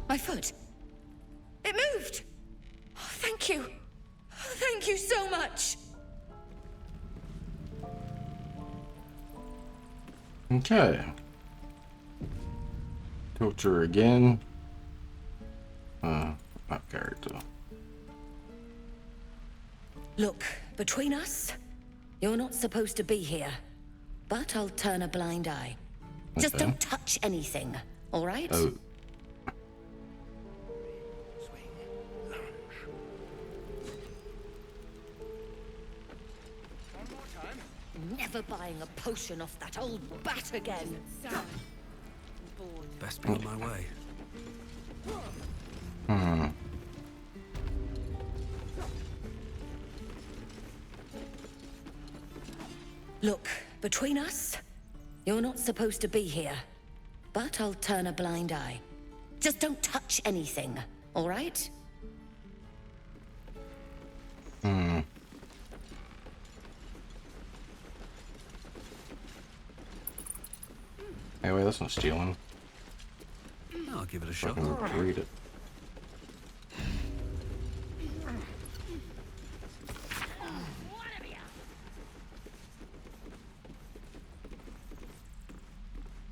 My foot. It moved. Oh, thank you. Thank you so much. Okay. Talk to her again. Up character. Look, between us, you're not supposed to be here. But I'll turn a blind eye. Just Okay. don't touch anything, all right? Oh. Never buying a potion off that old bat again. Best be on my way. Hmm. Look, between us, you're not supposed to be here. But I'll turn a blind eye. Just don't touch anything, all right? Hmm. Anyway, that's not stealing. I'll give it a I shot. can read it.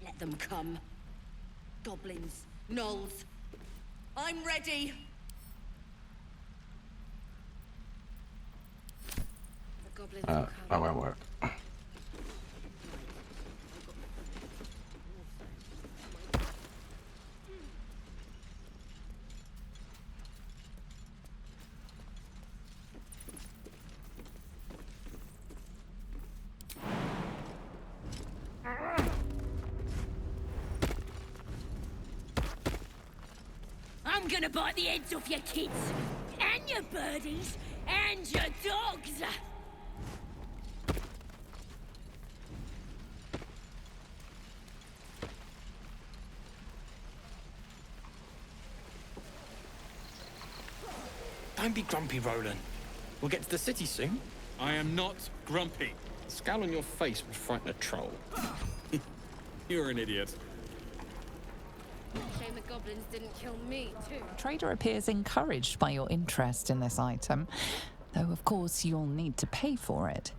Let them come. Goblins, gnolls. I'm ready. The goblins That won't work. I'm gonna bite the heads off your kids, and your birdies, and your dogs. Don't be grumpy, Roland. We'll get to the city soon. I am not grumpy. The scowl on your face would frighten a troll. You're an idiot. Shame the goblins didn't kill me, too. Trader appears encouraged by your interest in this item, though of course you'll need to pay for it.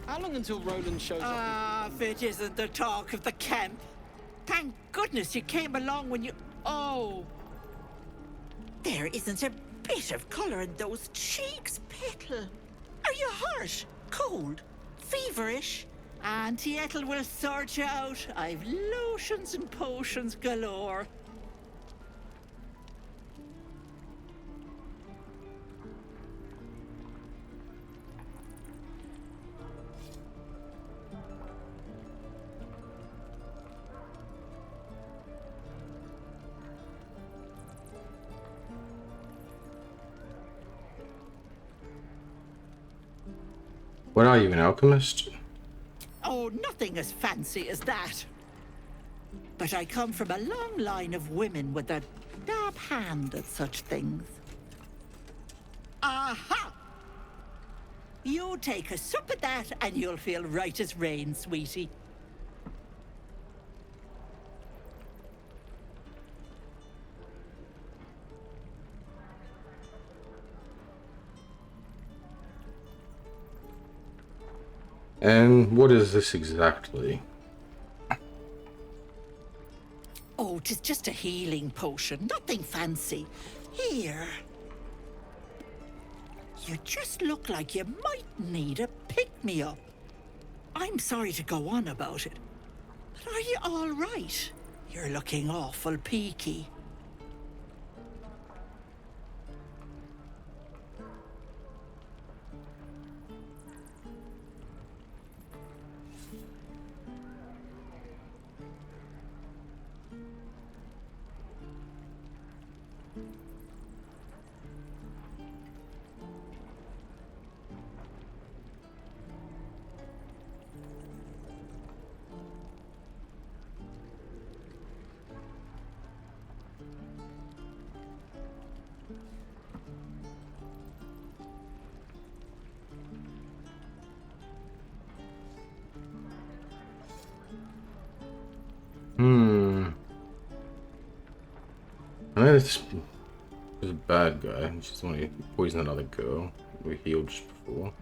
How long until Roland shows up? Ah, if it isn't the talk of the camp. Thank goodness you came along when you... Oh! There isn't a bit of colour in those cheeks, Petal. Are you hurt? Cold? Feverish? Auntie Ethel will sort you out. I've lotions and potions galore. What are you, an alchemist? Oh, nothing as fancy as that. But I come from a long line of women with a dab hand at such things. Aha! You take a sup at that and you'll feel right as rain, sweetie. And what is this exactly? Oh, 'tis just a healing potion, nothing fancy. Here. You just look like you might need a pick-me-up. I'm sorry to go on about it, but are you all right? You're looking awful peaky. I know this is a bad guy. He just wanted to poison another girl we healed just before.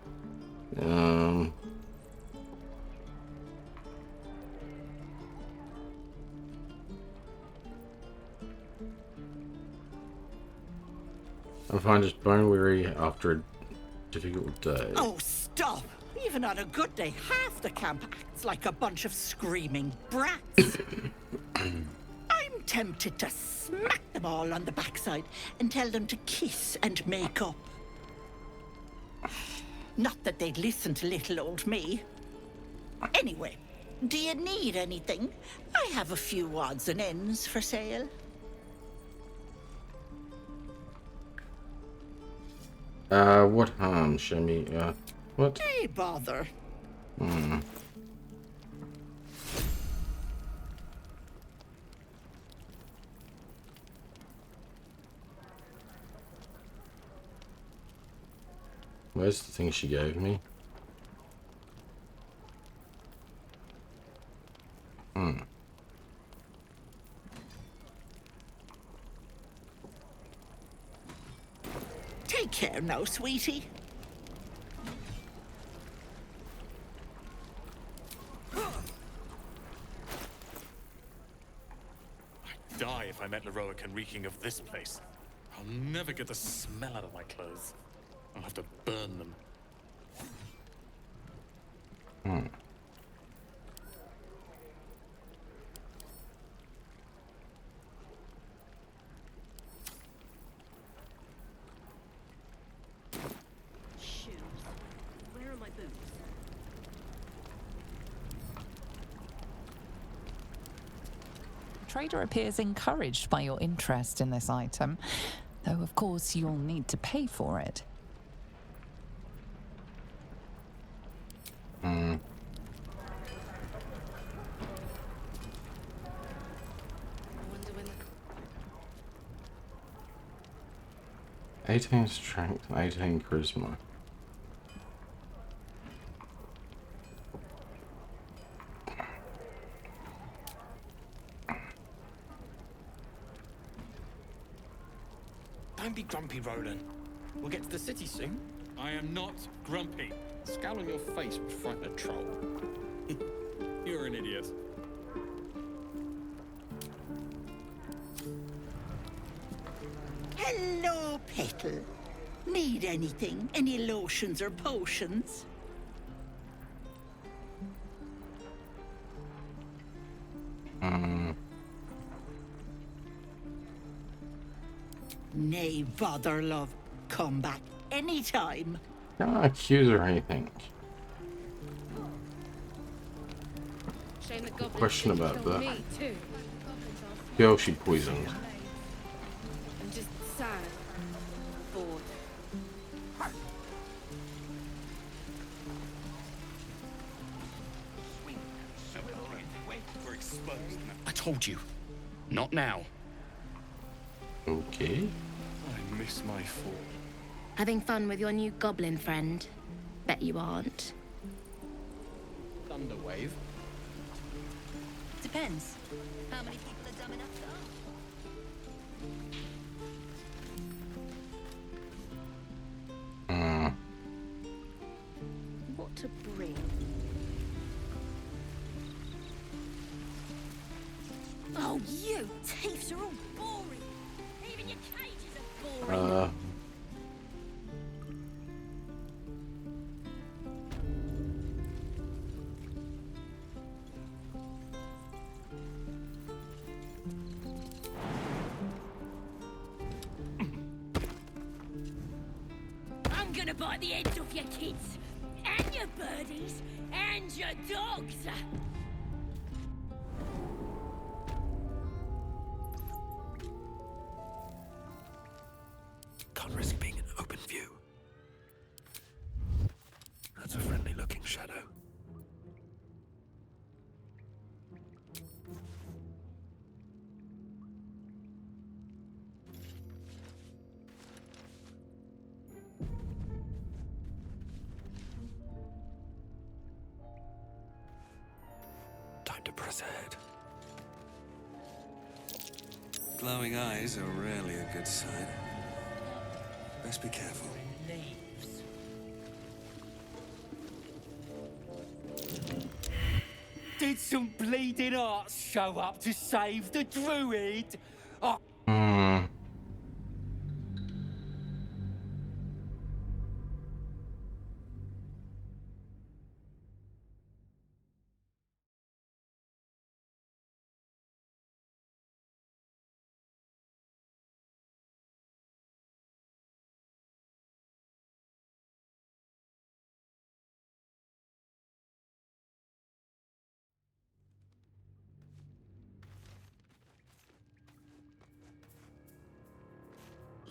I find just bone weary after a difficult day. Oh, stop! Even on a good day, half the camp acts like a bunch of screaming brats. I'm tempted to smack them all on the backside and tell them to kiss and make up. Not that they'd listen to little old me. Anyway, do you need anything? I have a few odds and ends for sale. What harm, Shemi? What? Hey, bother. Where's the thing she gave me? Take care now, sweetie. I'd die if I met Leroic and reeking of this place. I'll never get the smell out of my clothes. I'll have to burn them. Shoes. Where are my boots? The trader appears encouraged by your interest in this item, though of course you'll need to pay for it. I wonder when the 18 strength and 18 charisma. Don't be grumpy, Roland. We'll get to the city soon. I am not grumpy. Scowl on your face would frighten a troll. You're an idiot. Hello, Petal. Need anything? Any lotions or potions? Nay, bother, love. Come back anytime. Can't accuse her or anything. shame the goblins Question didn't about kill that. me too. Girl she poisoned. I'm just sad, bored. We're exposed. I told you. Not now. Okay. I miss my fall. Having fun with your new goblin friend? Bet you aren't. Thunderwave. Depends. How many people are dumb enough to ask? What to bring? Oh, you thieves are all boring. Even your cages are boring. I'm gonna bite the heads off your kids, and your birdies, and your dogs. Can't risk being in open view. That's a friendly-looking shadow. Time to press ahead. Glowing eyes are rarely a good sign. Best be careful. Leaves. Did some bleeding arts show up to save the druid? Oh.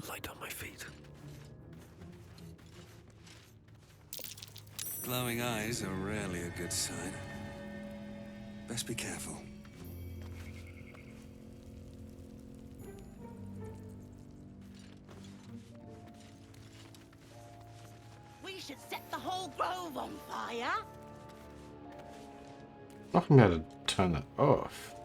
Light on my feet. Glowing eyes are rarely a good sign. Best be careful. We should set the whole grove on fire. I can be able to turn that off.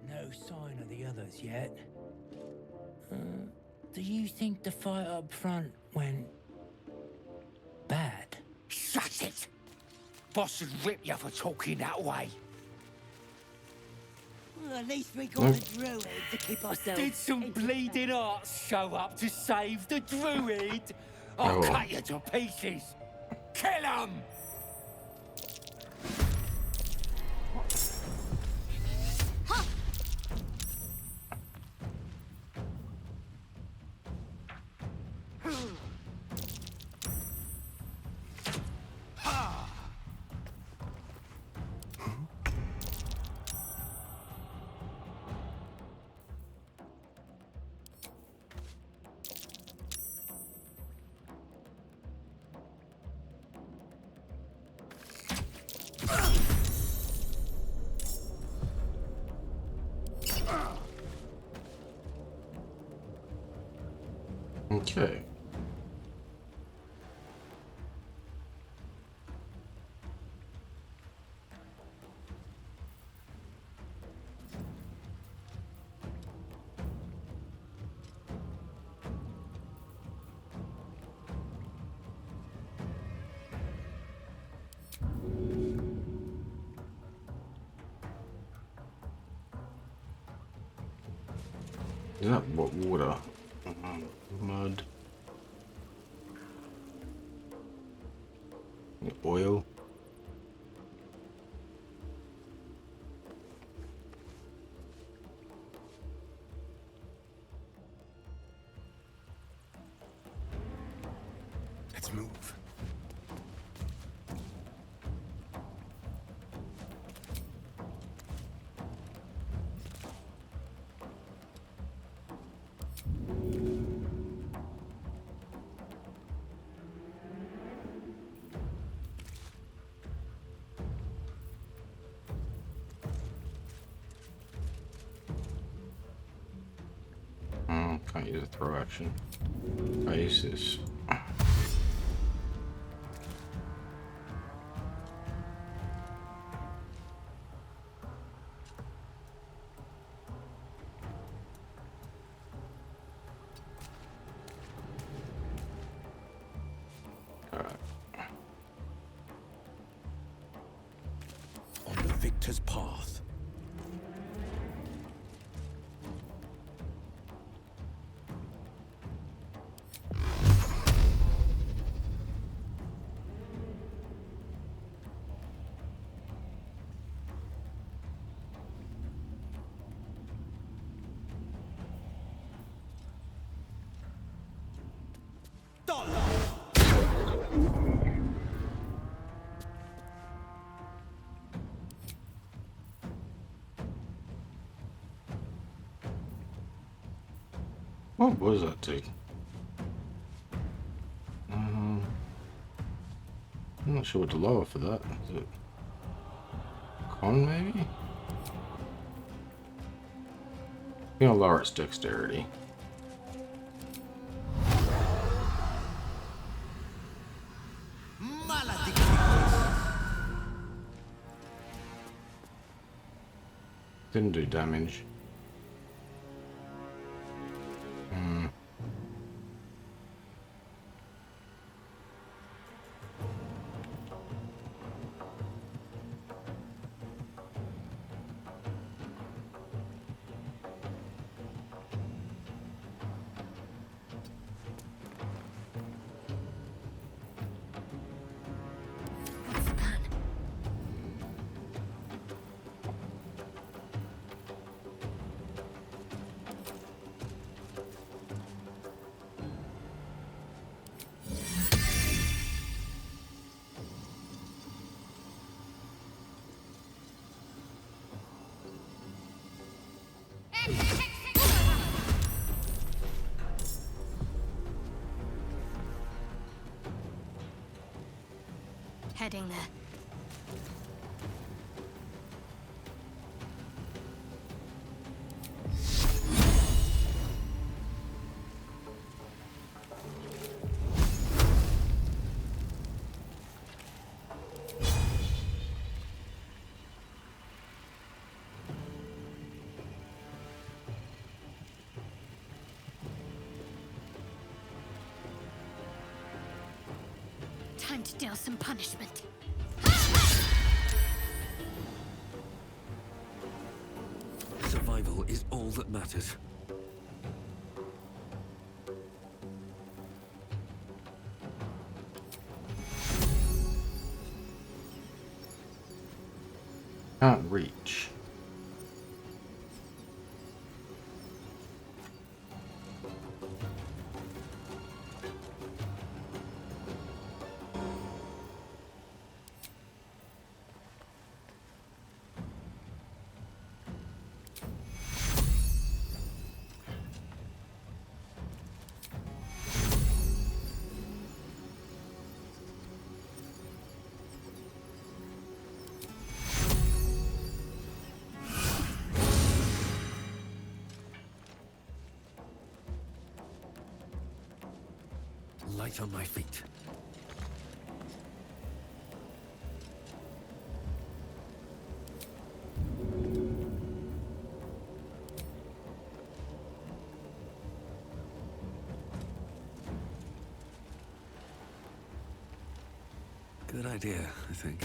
No sign of the others yet. Do you think the fight up front went bad? Shut it! Boss would rip you for talking that way. Well, at least we got a druid to keep ourselves. Did some bleeding arts show up to save the druid? I'll Oh. cut you to pieces. Kill him! Okay. Is that what water? Mud. Oil. Let's move. Can't use a throw action. I use this. victor's path. What was that dude? I'm not sure what to lower for that. Is it con maybe? I'm gonna lower its dexterity. Didn't do damage. Heading there. Time to deal some punishment. Survival is all that matters. Can't reach. Light on my feet. Good idea, I think.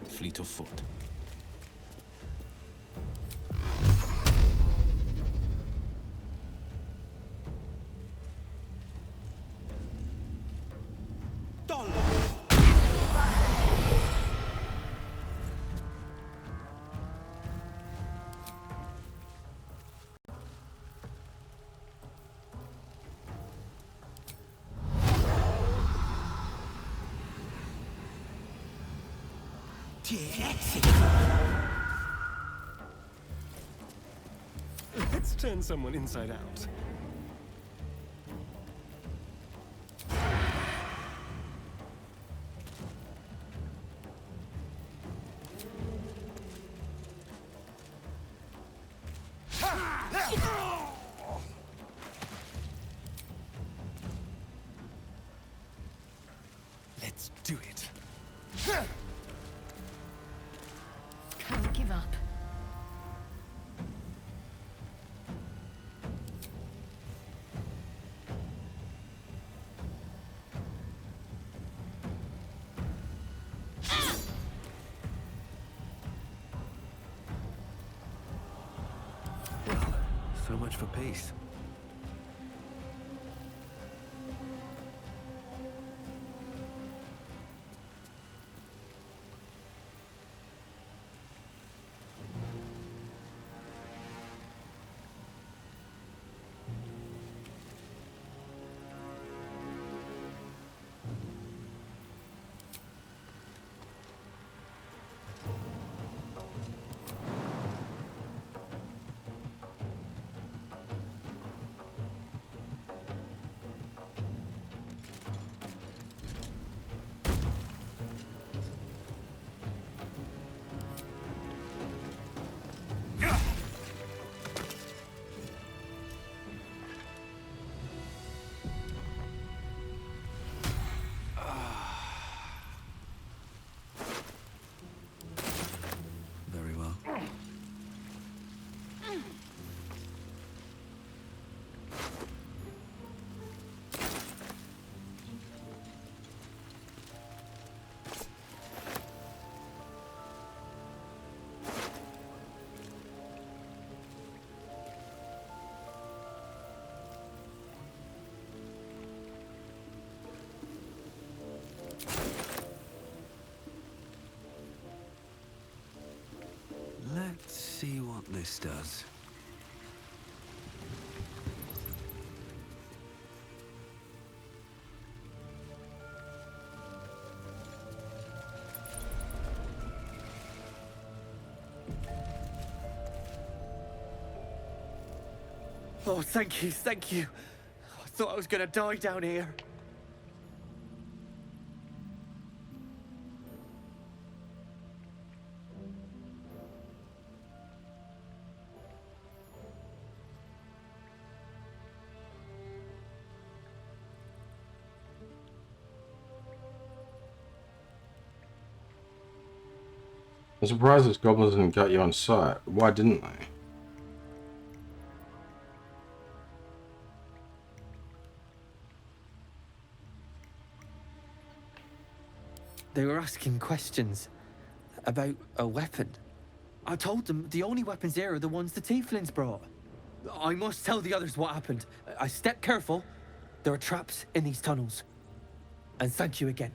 Fleet of foot. Let's turn someone inside out. Let's do it. Can't give up. So much for peace. Very well. Let's see what this does. Oh, thank you, thank you. I thought I was gonna die down here. I'm surprised this goblins didn't got you on sight. Why didn't they? They were asking questions about a weapon. I told them the only weapons here are the ones the Tieflings brought. I must tell the others what happened. I stepped careful. There are traps in these tunnels. And thank you again.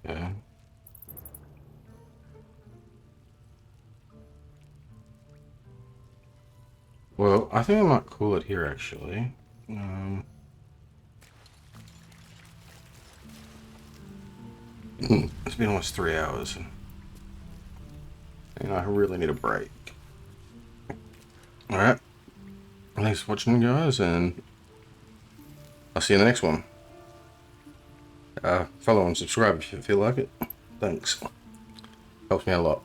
Yeah. Well, I think I might call it here, actually. It's been almost 3 hours, and I really need a break. Alright. Thanks for watching, guys, and I'll see you in the next one. Follow and subscribe if you feel like it. Thanks. Helps me a lot.